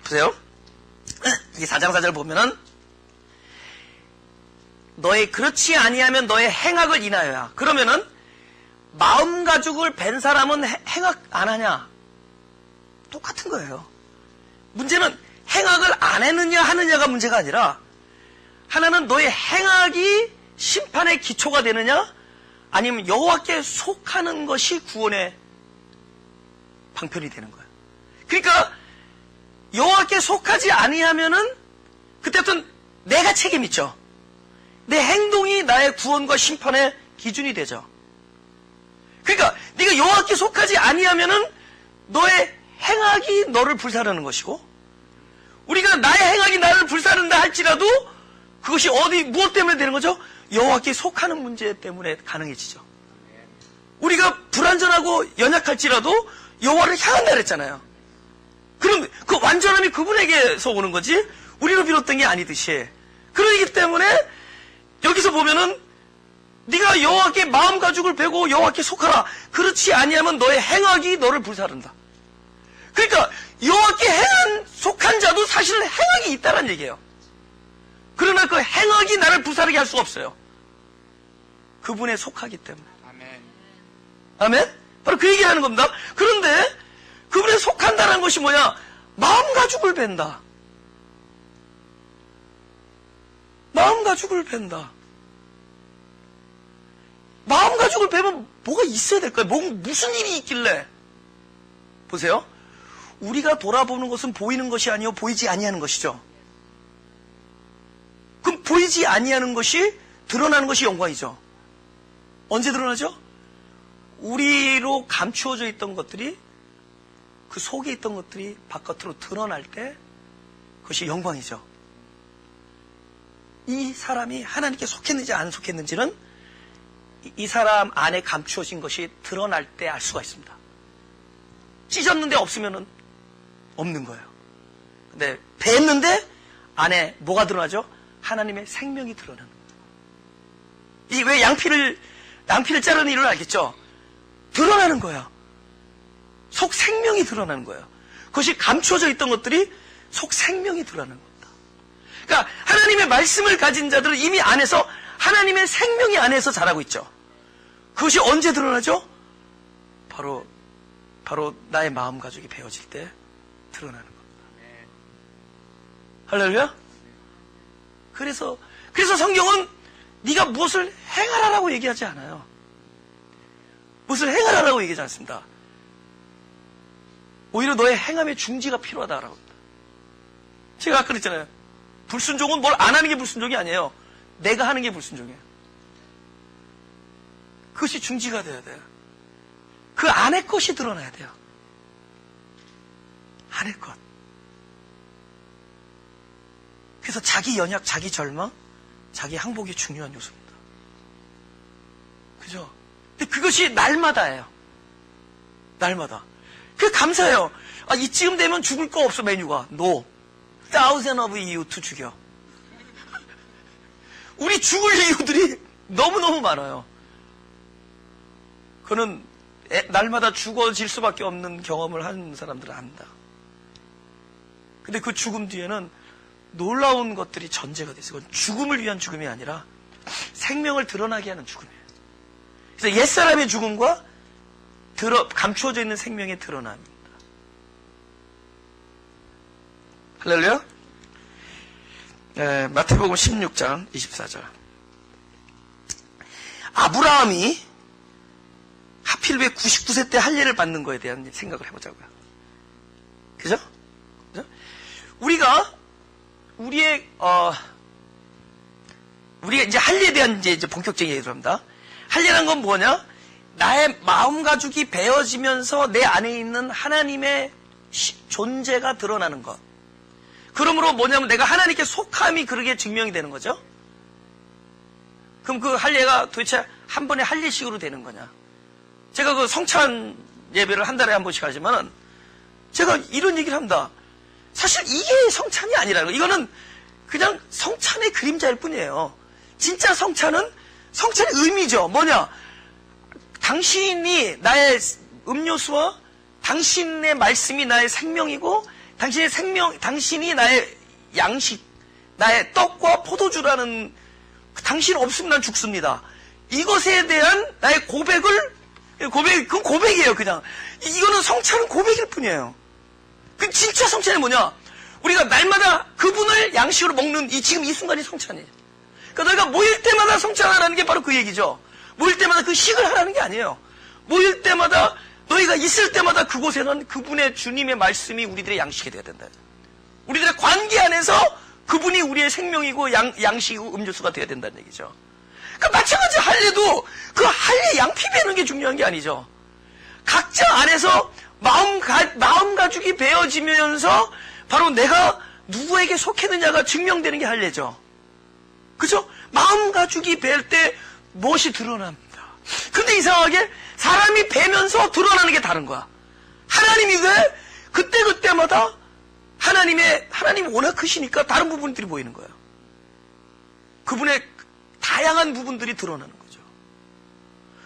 보세요. 이 4장 4절 보면은 그렇지 아니하면 너의 행악을 인하여야. 그러면은 마음 가죽을 벤 사람은 행악 안 하냐? 똑같은 거예요. 문제는 행악을 안 했느냐 하느냐가 문제가 아니라, 하나는 너의 행악이 심판의 기초가 되느냐, 아니면 여호와께 속하는 것이 구원의 방편이 되는 거예요. 그러니까 여호와께 속하지 아니하면은 그때부터는 내가 책임 있죠. 내 행동이 나의 구원과 심판의 기준이 되죠. 그러니까 네가 여호와께 속하지 아니하면은 너의 행악이 너를 불사르는 것이고, 우리가 나의 행악이 나를 불사른다 할지라도 그것이 무엇 때문에 되는 거죠? 여호와께 속하는 문제 때문에 가능해지죠. 우리가 불완전하고 연약할지라도 여호와를 향한다 그랬잖아요. 그럼 그 완전함이 그분에게서 오는 거지 우리로 비롯된 게 아니듯이. 그러기 때문에 여기서 보면은 네가 여호와께 마음 가죽을 베고 여호와께 속하라. 그렇지 아니하면 너의 행악이 너를 불사른다. 그러니까 여호와께 속한 자도 사실 행악이 있다는 얘기예요. 그러나 그 행악이 나를 불사르게 할 수가 없어요. 그분에 속하기 때문에. 아멘. 아멘? 바로 그 얘기를 하는 겁니다. 그런데 그분에 속한다는 것이 뭐냐? 마음 가죽을 벤다. 마음 가죽을 벤다. 마음 가죽을 베면 뭐가 있어야 될까요? 무슨 일이 있길래? 보세요. 우리가 돌아보는 것은 보이는 것이 아니요 보이지 아니하는 것이죠. 그럼 보이지 아니하는 것이 드러나는 것이 영광이죠. 언제 드러나죠? 우리로 감추어져 있던 것들이, 그 속에 있던 것들이 바깥으로 드러날 때 그것이 영광이죠. 이 사람이 하나님께 속했는지 안 속했는지는 이 사람 안에 감추어진 것이 드러날 때 알 수가 있습니다. 찢었는데 없으면 없는 거예요. 근데 뱄는데 안에 뭐가 드러나죠? 하나님의 생명이 드러나는 거예요. 이 왜 양피를 자르는 이유를 알겠죠? 드러나는 거예요. 속 생명이 드러나는 거예요. 그것이 감추어져 있던 것들이 속 생명이 드러나는 겁니다. 그러니까 하나님의 말씀을 가진 자들은 이미 안에서 하나님의 생명이 안에서 자라고 있죠. 그것이 언제 드러나죠? 바로 나의 마음 가죽이 베어질 때 드러나는 겁니다. 할렐루야? 그래서 성경은 네가 무엇을 행하라라고 얘기하지 않아요. 무엇을 행하라라고 얘기하지 않습니다. 오히려 너의 행함의 중지가 필요하다라고 합니다. 제가 아까 그랬잖아요. 불순종은 뭘 안 하는 게 불순종이 아니에요. 내가 하는 게 불순종이에요. 그것이 중지가 돼야 돼요. 그 안의 것이 드러나야 돼요. 안의 것. 그래서 자기 연약, 자기 절망, 자기 항복이 중요한 요소입니다. 그죠? 근데 그것이 날마다예요. 날마다. 그게 감사해요. 이쯤 되면 죽을 거 없어, 메뉴가. 10,000 of you to 죽여. 우리 죽을 이유들이 너무너무 많아요. 그는 날마다 죽어질 수밖에 없는 경험을 하는 사람들은 안다. 근데 그 죽음 뒤에는 놀라운 것들이 전제가 됐어요. 그건 죽음을 위한 죽음이 아니라 생명을 드러나게 하는 죽음이에요. 그래서 옛사람의 죽음과 감추어져 있는 생명의 드러남입니다. 할렐루야. 마태복음 16장 24절. 아브라함이 하필 왜 99세 때 할례를 받는 거에 대한 생각을 해보자고요. 그죠? 우리가 이제 할례에 대한 이제 본격적인 얘기를 합니다. 할례란 건 뭐냐? 나의 마음 가죽이 베어지면서 내 안에 있는 하나님의 존재가 드러나는 것. 그러므로 뭐냐면 내가 하나님께 속함이 그렇게 증명이 되는 거죠. 그럼 그 할례가 도대체 한 번에 할례식으로 되는 거냐? 제가 그 성찬 예배를 한 달에 한 번씩 하지만 제가 이런 얘기를 합니다. 사실 이게 성찬이 아니라는 거. 이거는 그냥 성찬의 그림자일 뿐이에요. 진짜 성찬은 성찬의 의미죠. 뭐냐? 당신이 나의 음료수와 당신의 말씀이 나의 생명이고 당신이 나의 양식, 나의 떡과 포도주라는 당신 없으면 난 죽습니다. 이것에 대한 나의 그건 고백이에요, 그냥. 이거는 성찬은 고백일 뿐이에요. 그 진짜 성찬이 뭐냐? 우리가 날마다 그분을 양식으로 먹는 지금 이 순간이 성찬이에요. 그러니까 너희가 모일 때마다 성찬하라는 게 바로 그 얘기죠. 모일 때마다 그 식을 하라는 게 아니에요. 모일 때마다 너희가 있을 때마다 그곳에는 그분의 주님의 말씀이 우리들의 양식이 되어야 된다. 우리들의 관계 안에서 그분이 우리의 생명이고 양식이고 음료수가 되어야 된다는 얘기죠. 그러니까 마찬가지 할례도 그 할례 양피 베는 게 중요한 게 아니죠. 각자 안에서 마음 가죽이 베어지면서 바로 내가 누구에게 속했느냐가 증명되는 게 할례죠. 그죠? 마음 가죽이 벨 때 무엇이 드러납니다. 근데 이상하게 사람이 베면서 드러나는 게 다른 거야. 하나님이 왜 그때마다 하나님이 워낙 크시니까 다른 부분들이 보이는 거예요. 그분의 다양한 부분들이 드러나는 거죠.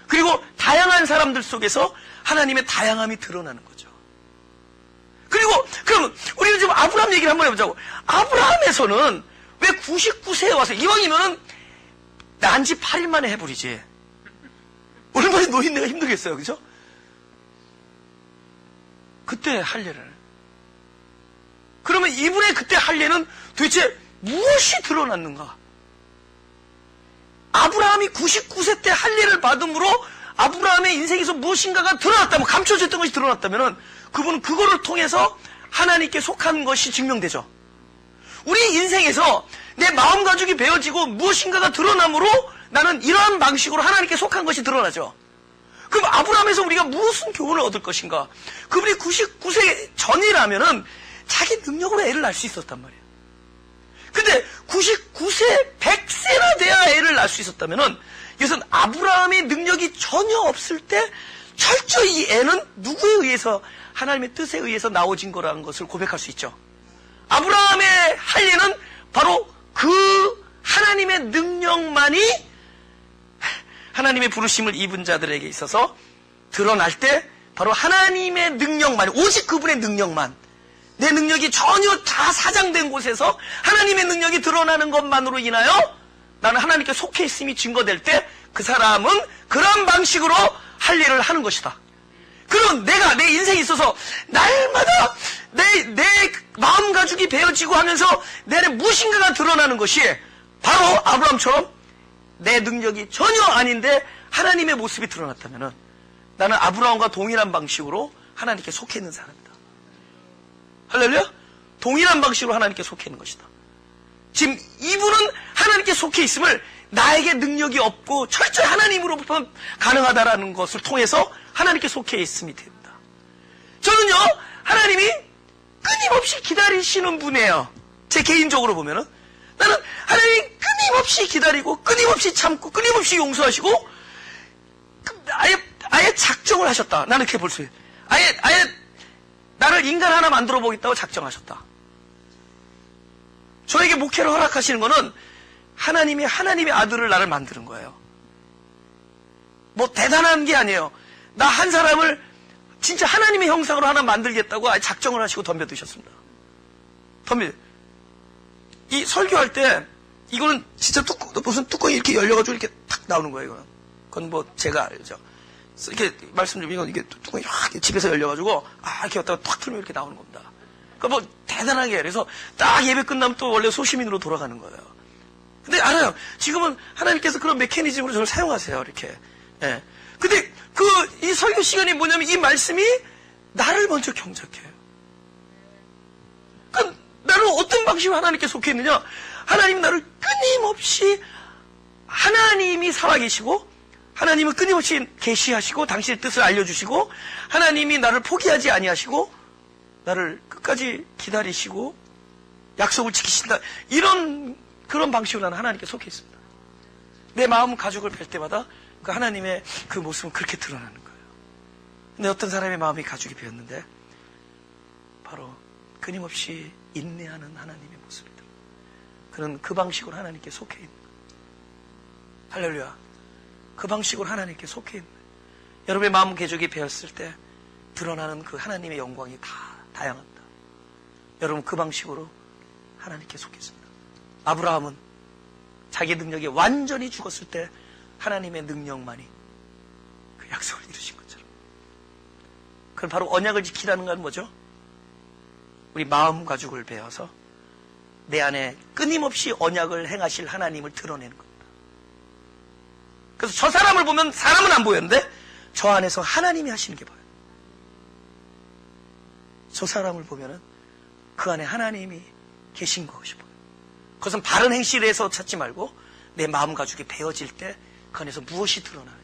그리고 다양한 사람들 속에서 하나님의 다양함이 드러나는 거죠. 그리고 그럼 우리는 지금 아브라함 얘기를 한번 해보자고. 아브라함에서는 왜 99세에 와서 이왕이면은 난 지 8일 만에 해버리지. 얼마나 노인네가 힘들겠어요, 그죠? 그때 할례를. 그러면 이분의 그때 할례는 도대체 무엇이 드러났는가? 아브라함이 99세 때 할례를 받음으로 아브라함의 인생에서 무엇인가가 드러났다면, 감춰졌던 것이 드러났다면 그분은 그거를 통해서 하나님께 속한 것이 증명되죠. 우리 인생에서 내 마음 가죽이 베어지고 무엇인가가 드러남으로 나는 이러한 방식으로 하나님께 속한 것이 드러나죠. 그럼 아브라함에서 우리가 무슨 교훈을 얻을 것인가? 그분이 99세 전이라면은 자기 능력으로 애를 낳을 수 있었단 말이에요. 근데 99세, 100세나 돼야 애를 낳을 수 있었다면은 이것은 아브라함의 능력이 전혀 없을 때 철저히 이 애는 누구에 의해서, 하나님의 뜻에 의해서 나오진 거라는 것을 고백할 수 있죠. 아브라함의 할례는 바로 그 하나님의 능력만이 하나님의 부르심을 입은 자들에게 있어서 드러날 때 바로 하나님의 능력만, 오직 그분의 능력만, 내 능력이 전혀 다 사장된 곳에서 하나님의 능력이 드러나는 것만으로 인하여 나는 하나님께 속해 있음이 증거될 때 그 사람은 그런 방식으로 할례를 하는 것이다. 그럼 내가 내 인생에 있어서 날마다 내 마음 가죽이 베어지고 하면서 내 안에 무엇인가가 드러나는 것이 바로 아브라함처럼 내 능력이 전혀 아닌데 하나님의 모습이 드러났다면 나는 아브라함과 동일한 방식으로 하나님께 속해 있는 사람이다. 할렐루야? 동일한 방식으로 하나님께 속해 있는 것이다. 지금 이분은 하나님께 속해 있음을 나에게 능력이 없고 철저히 하나님으로부터 가능하다라는 것을 통해서 하나님께 속해 있음이 됩니다. 저는요, 하나님이 끊임없이 기다리시는 분이에요. 제 개인적으로 보면은. 나는 하나님이 끊임없이 기다리고, 끊임없이 참고, 끊임없이 용서하시고, 아예 작정을 하셨다. 나는 그렇게 볼 수 있어요. 아예 나를 인간 하나 만들어 보겠다고 작정하셨다. 저에게 목회를 허락하시는 거는 하나님이 하나님의 아들을 나를 만드는 거예요. 뭐 대단한 게 아니에요. 나 한 사람을 진짜 하나님의 형상으로 하나 만들겠다고 작정을 하시고 덤벼드셨습니다. 이 설교할 때 이거는 진짜 무슨 뚜껑이 이렇게 열려가지고 이렇게 탁 나오는 거예요. 이거는. 그건 뭐 제가 알죠. 이렇게 말씀 좀 이건 이게 뚜껑이 확 집에서 열려가지고 이렇게 왔다가 탁 틀면 이렇게 나오는 겁니다. 그러니까 뭐 대단하게 그래서 딱 예배 끝나면 또 원래 소시민으로 돌아가는 거예요. 근데 알아요. 지금은 하나님께서 그런 메커니즘으로 저를 사용하세요. 이렇게. 예. 근데 이 설교 시간이 뭐냐면 이 말씀이 나를 먼저 경작해요. 그러니까 나는 어떤 방식으로 하나님께 속해 있느냐? 하나님 나를 끊임없이 하나님이 살아계시고 하나님은 끊임없이 계시하시고 당신의 뜻을 알려주시고 하나님이 나를 포기하지 아니하시고 나를 끝까지 기다리시고 약속을 지키신다. 이런 그런 방식으로 나는 하나님께 속해 있습니다. 내 마음 가족을 뵐 때마다 그 하나님의 그 모습은 그렇게 드러나는 거예요. 근데 어떤 사람의 마음이 가족이 되었는데 바로 끊임없이 인내하는 하나님의 모습이다. 그는 그 방식으로 하나님께 속해 있는 거예요. 할렐루야. 그 방식으로 하나님께 속해 있는 거예요. 여러분의 마음 가족이 배웠을 때 드러나는 그 하나님의 영광이 다 다양합니다. 여러분 그 방식으로 하나님께 속했습니다. 아브라함은 자기 능력이 완전히 죽었을 때 하나님의 능력만이 그 약속을 이루신 것처럼. 그럼 바로 언약을 지키라는 건 뭐죠? 우리 마음 가죽을 베어서 내 안에 끊임없이 언약을 행하실 하나님을 드러내는 겁니다. 그래서 저 사람을 보면 사람은 안 보였는데 저 안에서 하나님이 하시는 게 보여요. 저 사람을 보면은 그 안에 하나님이 계신 것이 보여요. 그것은 바른 행실을 해서 찾지 말고 내 마음 가죽이 베어질 때 그 안에서 무엇이 드러나느냐.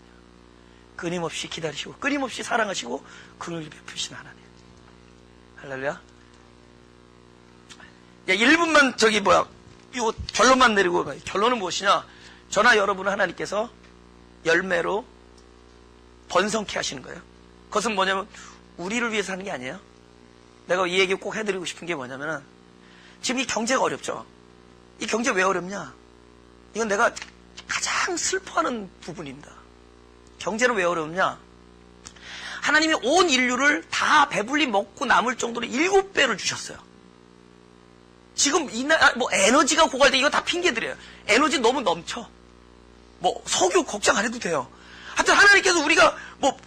끊임없이 기다리시고 끊임없이 사랑하시고 긍휼을 베푸신 하나님. 할렐루야. 야, 1분만 이거 결론만 내리고 결론은 무엇이냐. 저나 여러분은 하나님께서 열매로 번성케 하시는 거예요. 그것은 뭐냐면 우리를 위해서 하는 게 아니에요. 내가 이 얘기 꼭 해드리고 싶은 게 뭐냐면은 지금 이 경제가 어렵죠. 이 경제 왜 어렵냐? 이건 내가 가장 슬퍼하는 부분입니다. 경제는 왜 어렵냐? 하나님이 온 인류를 다 배불리 먹고 남을 정도로 7배를 주셨어요. 지금 에너지가 고갈돼. 이거 다 핑계들이에요. 에너지 너무 넘쳐. 석유 걱정 안 해도 돼요. 하여튼 하나님께서 우리가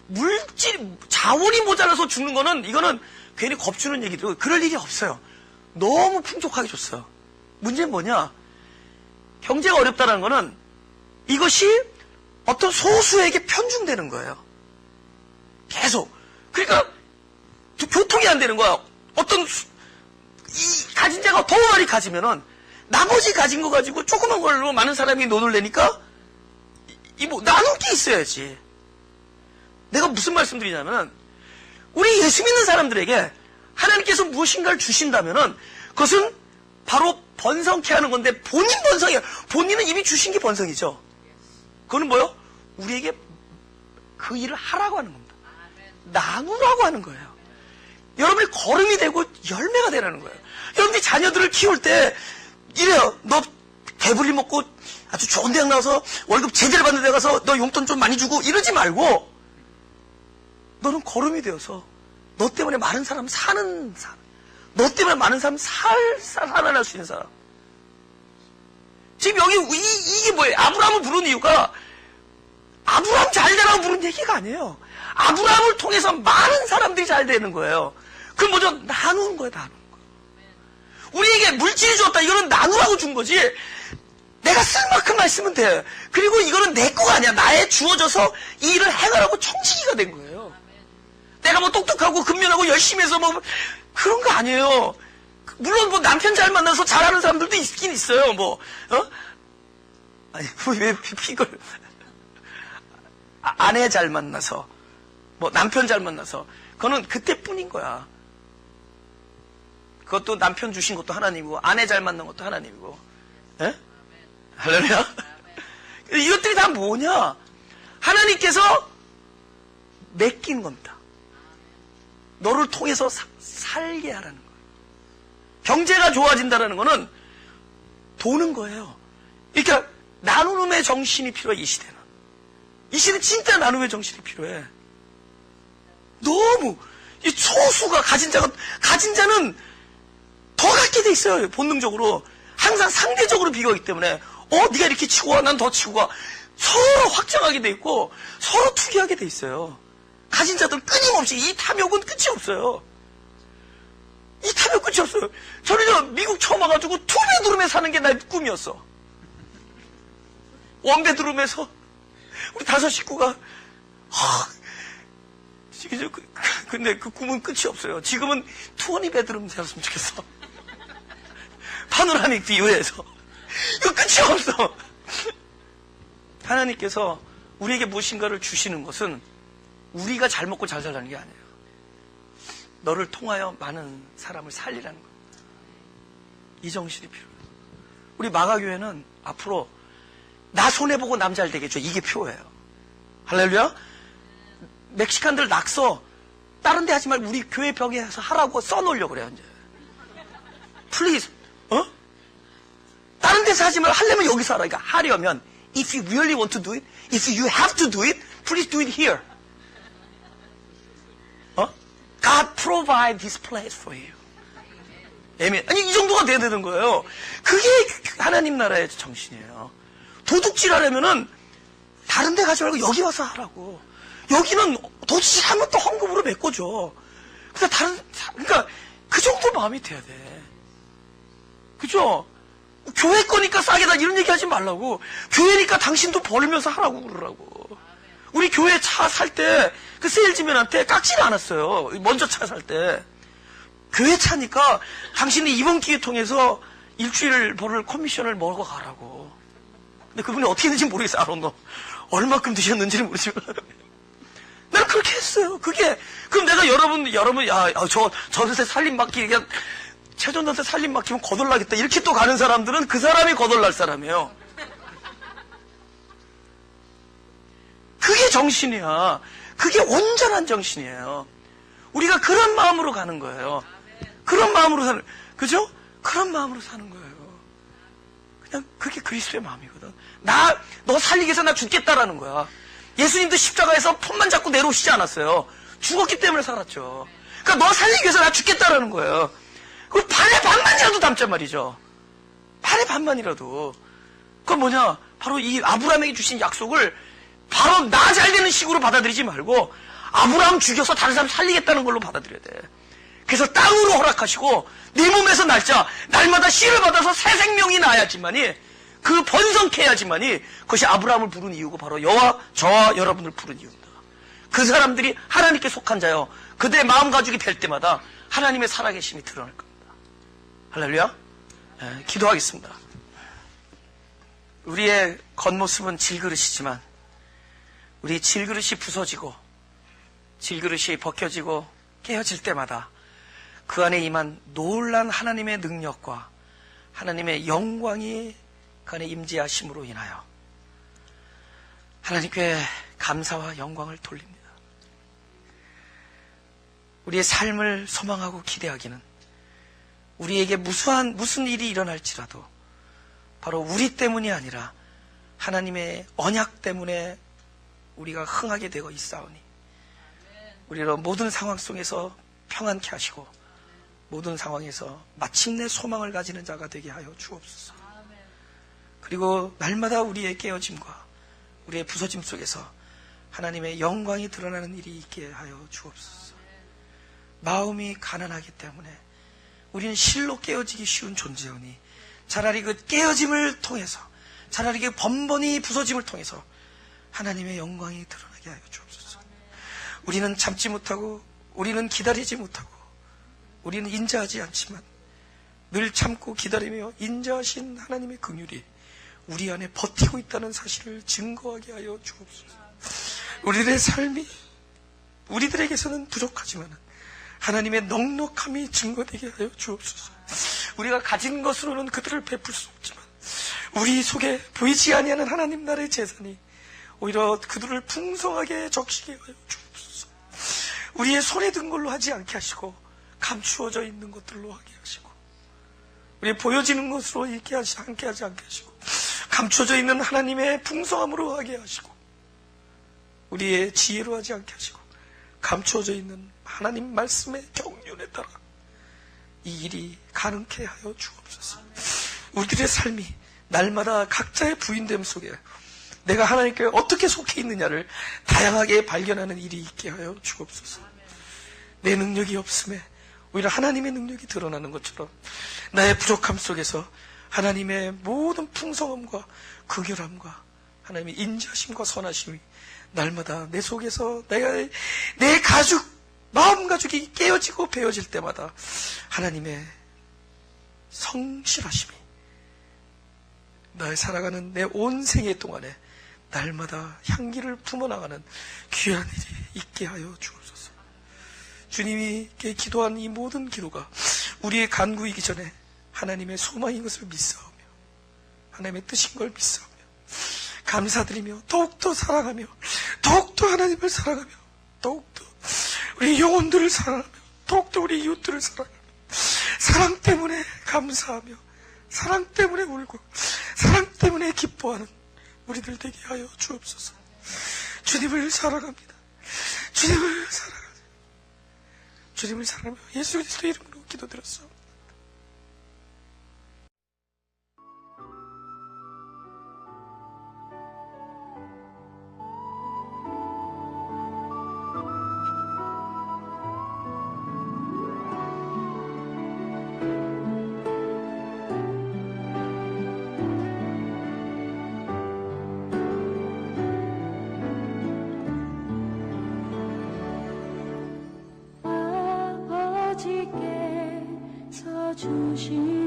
물질, 자원이 모자라서 죽는 거는 이거는 괜히 겁주는 얘기들이고 그럴 일이 없어요. 너무 풍족하게 줬어요. 문제는 뭐냐? 경제가 어렵다는 거는 이것이 어떤 소수에게 편중되는 거예요. 계속. 그러니까 교통이 안 되는 거야. 이 가진 자가 더 많이 가지면은 나머지 가진 거 가지고 조그만 걸로 많은 사람이 돈을 내니까 나눌 게 있어야지. 내가 무슨 말씀드리냐면은 우리 예수 믿는 사람들에게 하나님께서 무엇인가를 주신다면은 그것은 바로 번성케 하는 건데 본인 번성이에요. 본인은 이미 주신 게 번성이죠. 그거는 뭐요? 우리에게 그 일을 하라고 하는 겁니다. 나누라고 하는 거예요. 여러분이 거름이 되고 열매가 되라는 거예요. 여러분이 자녀들을 키울 때 이래요. 너 배불리 먹고 아주 좋은 대학 나와서 월급 제대로 받는 데 가서 너 용돈 좀 많이 주고 이러지 말고 너는 거름이 되어서 너 때문에 많은 사람 사는 사람, 너 때문에 많은 사람 살아날 수 있는 사람. 지금 여기 이게 뭐예요? 아브라함을 부른 이유가 아브라함 잘 되라고 부른 얘기가 아니에요. 아브라함을 통해서 많은 사람들이 잘 되는 거예요. 그럼 뭐죠? 나누는 거예요. 나누는 거. 우리에게 물질이 주었다. 이거는 나누라고 준 거지. 내가 쓸 만큼만 쓰면 돼. 그리고 이거는 내 거가 아니야. 나의 주어져서 이 일을 행하라고 청지기가 된 거예요. 내가 똑똑하고 근면하고 열심히 해서 그런 거 아니에요. 물론 남편 잘 만나서 잘하는 사람들도 있긴 있어요. 아니, 왜 이걸. 아내 잘 만나서, 남편 잘 만나서. 그거는 그때뿐인 거야. 그것도 남편 주신 것도 하나님이고, 아내 잘 만난 것도 하나님이고. 예? 할렐루야? 이것들이 다 뭐냐? 하나님께서 맡긴 겁니다. 너를 통해서 살게 하라는 거예요. 경제가 좋아진다는 거는 도는 거예요. 그러니까 나눔의 정신이 필요해. 이 시대는. 이 시대는 진짜 나눔의 정신이 필요해. 너무 이 소수가 가진 자는 더 갖게 돼 있어요. 본능적으로. 항상 상대적으로 비교하기 때문에 네가 이렇게 치고 와, 난 더 치고 와. 서로 확장하게 돼 있고 서로 투기하게 돼 있어요. 가진 자들은 끊임없이 이 탐욕은 끝이 없어요. 이 탐욕 끝이 없어요. 저는 미국 처음 와가지고 투베드룸에 사는 게 나의 꿈이었어. 원베드룸에서 우리 5 식구가 근데 그 꿈은 끝이 없어요. 지금은 20베드룸 살았으면 좋겠어. 파노라믹 뷰에서. 이거 끝이 없어. 하나님께서 우리에게 무엇인가를 주시는 것은 우리가 잘 먹고 잘 살라는 게 아니에요. 너를 통하여 많은 사람을 살리라는 거예요. 이 정신이 필요해요. 우리 마가교회는 앞으로 나 손해보고 남 잘 되게 해줘. 이게 표예요. 할렐루야. 멕시칸들 낙서 다른 데 하지 말고 우리 교회 벽에서 하라고 써놓으려고 그래요. 이제 플리즈. 다른 데서 하지 말고 하려면 여기서 하라. 그러니까 하려면 if you really want to do it, if you have to do it, please do it here. God provide this place for you. 아멘. 아니 이 정도가 돼야 되는 거예요. 그게 하나님 나라의 정신이에요. 도둑질하려면은 다른 데 가지 말고 여기 와서 하라고. 여기는 도둑질하면 또 헌금으로 메꿔줘. 그러니까 그 정도 마음이 돼야 돼. 그죠? 교회 거니까 싸게 다 이런 얘기 하지 말라고. 교회니까 당신도 벌면서 하라고 그러라고. 우리 교회 차 살 때 그 세일즈맨한테 깎지는 않았어요. 먼저 차 살 때. 교회 차니까 당신이 이번 기회 통해서 일주일 벌을 커미션을 먹어 가라고. 근데 그분이 어떻게 했는지 모르겠어요. 알았노. 얼마큼 드셨는지는 모르지만. 나는 그렇게 했어요. 그럼 내가 여러분, 저한테 살림 맡기, 그냥, 최전한테 살림 맡기면 거덜나겠다. 이렇게 또 가는 사람들은 그 사람이 거덜날 사람이에요. 그게 정신이야. 그게 온전한 정신이에요. 우리가 그런 마음으로 가는 거예요. 그런 마음으로 그죠? 그런 마음으로 사는 거예요. 그냥 그게 그리스도의 마음이거든. 너 살리기 위해서 나 죽겠다라는 거야. 예수님도 십자가에서 품만 잡고 내려오시지 않았어요. 죽었기 때문에 살았죠. 그러니까 너 살리기 위해서 나 죽겠다라는 거예요. 그 반의 반만이라도 담자 말이죠. 반의 반만이라도. 그건 뭐냐? 바로 이 아브라함에게 주신 약속을 바로 나 잘 되는 식으로 받아들이지 말고 아브라함 죽여서 다른 사람 살리겠다는 걸로 받아들여야 돼. 그래서 땅으로 허락하시고 네 몸에서 날마다 씨를 받아서 새 생명이 나야지만이 그 번성케야지만이 그것이 아브라함을 부른 이유고 바로 저와 여러분을 부른 이유입니다. 그 사람들이 하나님께 속한 자요. 그들의 마음 가죽이 될 때마다 하나님의 살아계심이 드러날 겁니다. 할렐루야. 네, 기도하겠습니다. 우리의 겉모습은 질그릇이지만 우리 질그릇이 부서지고 질그릇이 벗겨지고 깨어질 때마다 그 안에 임한 놀란 하나님의 능력과 하나님의 영광이 그 안에 임재하심으로 인하여 하나님께 감사와 영광을 돌립니다. 우리의 삶을 소망하고 기대하기는 우리에게 무슨 일이 일어날지라도 바로 우리 때문이 아니라 하나님의 언약 때문에 우리가 흥하게 되고 있사오니 우리로 모든 상황 속에서 평안케 하시고 모든 상황에서 마침내 소망을 가지는 자가 되게 하여 주옵소서. 그리고 날마다 우리의 깨어짐과 우리의 부서짐 속에서 하나님의 영광이 드러나는 일이 있게 하여 주옵소서. 마음이 가난하기 때문에 우리는 실로 깨어지기 쉬운 존재오니 차라리 그 깨어짐을 통해서 차라리 그 번번이 부서짐을 통해서 하나님의 영광이 드러나게 하여 주옵소서. 우리는 참지 못하고 우리는 기다리지 못하고 우리는 인자하지 않지만 늘 참고 기다리며 인자하신 하나님의 긍휼이 우리 안에 버티고 있다는 사실을 증거하게 하여 주옵소서. 우리들의 삶이 우리들에게서는 부족하지만 하나님의 넉넉함이 증거되게 하여 주옵소서. 우리가 가진 것으로는 그들을 베풀 수 없지만 우리 속에 보이지 아니하는 하나님 나라의 재산이 오히려 그들을 풍성하게 적시게 하여 주옵소서. 우리의 손에 든 걸로 하지 않게 하시고 감추어져 있는 것들로 하게 하시고 우리 보여지는 것으로 함께 하지 않게 하시고, 감춰져 있는 하나님의 풍성함으로 하게 하시고, 우리의 지혜로 하지 않게 하시고, 감춰져 있는 하나님 말씀의 경륜에 따라 이 일이 가능케 하여 주옵소서. 우리들의 삶이 날마다 각자의 부인됨 속에 내가 하나님께 어떻게 속해 있느냐를 다양하게 발견하는 일이 있게 하여 주옵소서. 내 능력이 없음에 오히려 하나님의 능력이 드러나는 것처럼 나의 부족함 속에서 하나님의 모든 풍성함과 긍휼함과 하나님의 인자심과 선하심이 날마다 내 속에서 내 가죽, 마음 가죽이 깨어지고 베어질 때마다 하나님의 성실하심이 나의 살아가는 내 온 생애 동안에 날마다 향기를 품어나가는 귀한 일이 있게 하여 주옵소서. 주님이 기도한 이 모든 기도가 우리의 간구이기 전에 하나님의 소망인 것을 믿사오며 하나님의 뜻인 걸 믿사오며 감사드리며 더욱더 사랑하며 더욱더 하나님을 사랑하며 더욱더 우리 영혼들을 사랑하며 더욱더 우리 이웃들을 사랑하며 사랑 때문에 감사하며 사랑 때문에 울고 사랑 때문에 기뻐하는 우리들 되게 하여 주옵소서. 주님을 사랑합니다. 주님을 사랑합니다. 주님을 사랑하며 예수 그리스도의 이름으로 기도드렸습니다. 아버지께서 주신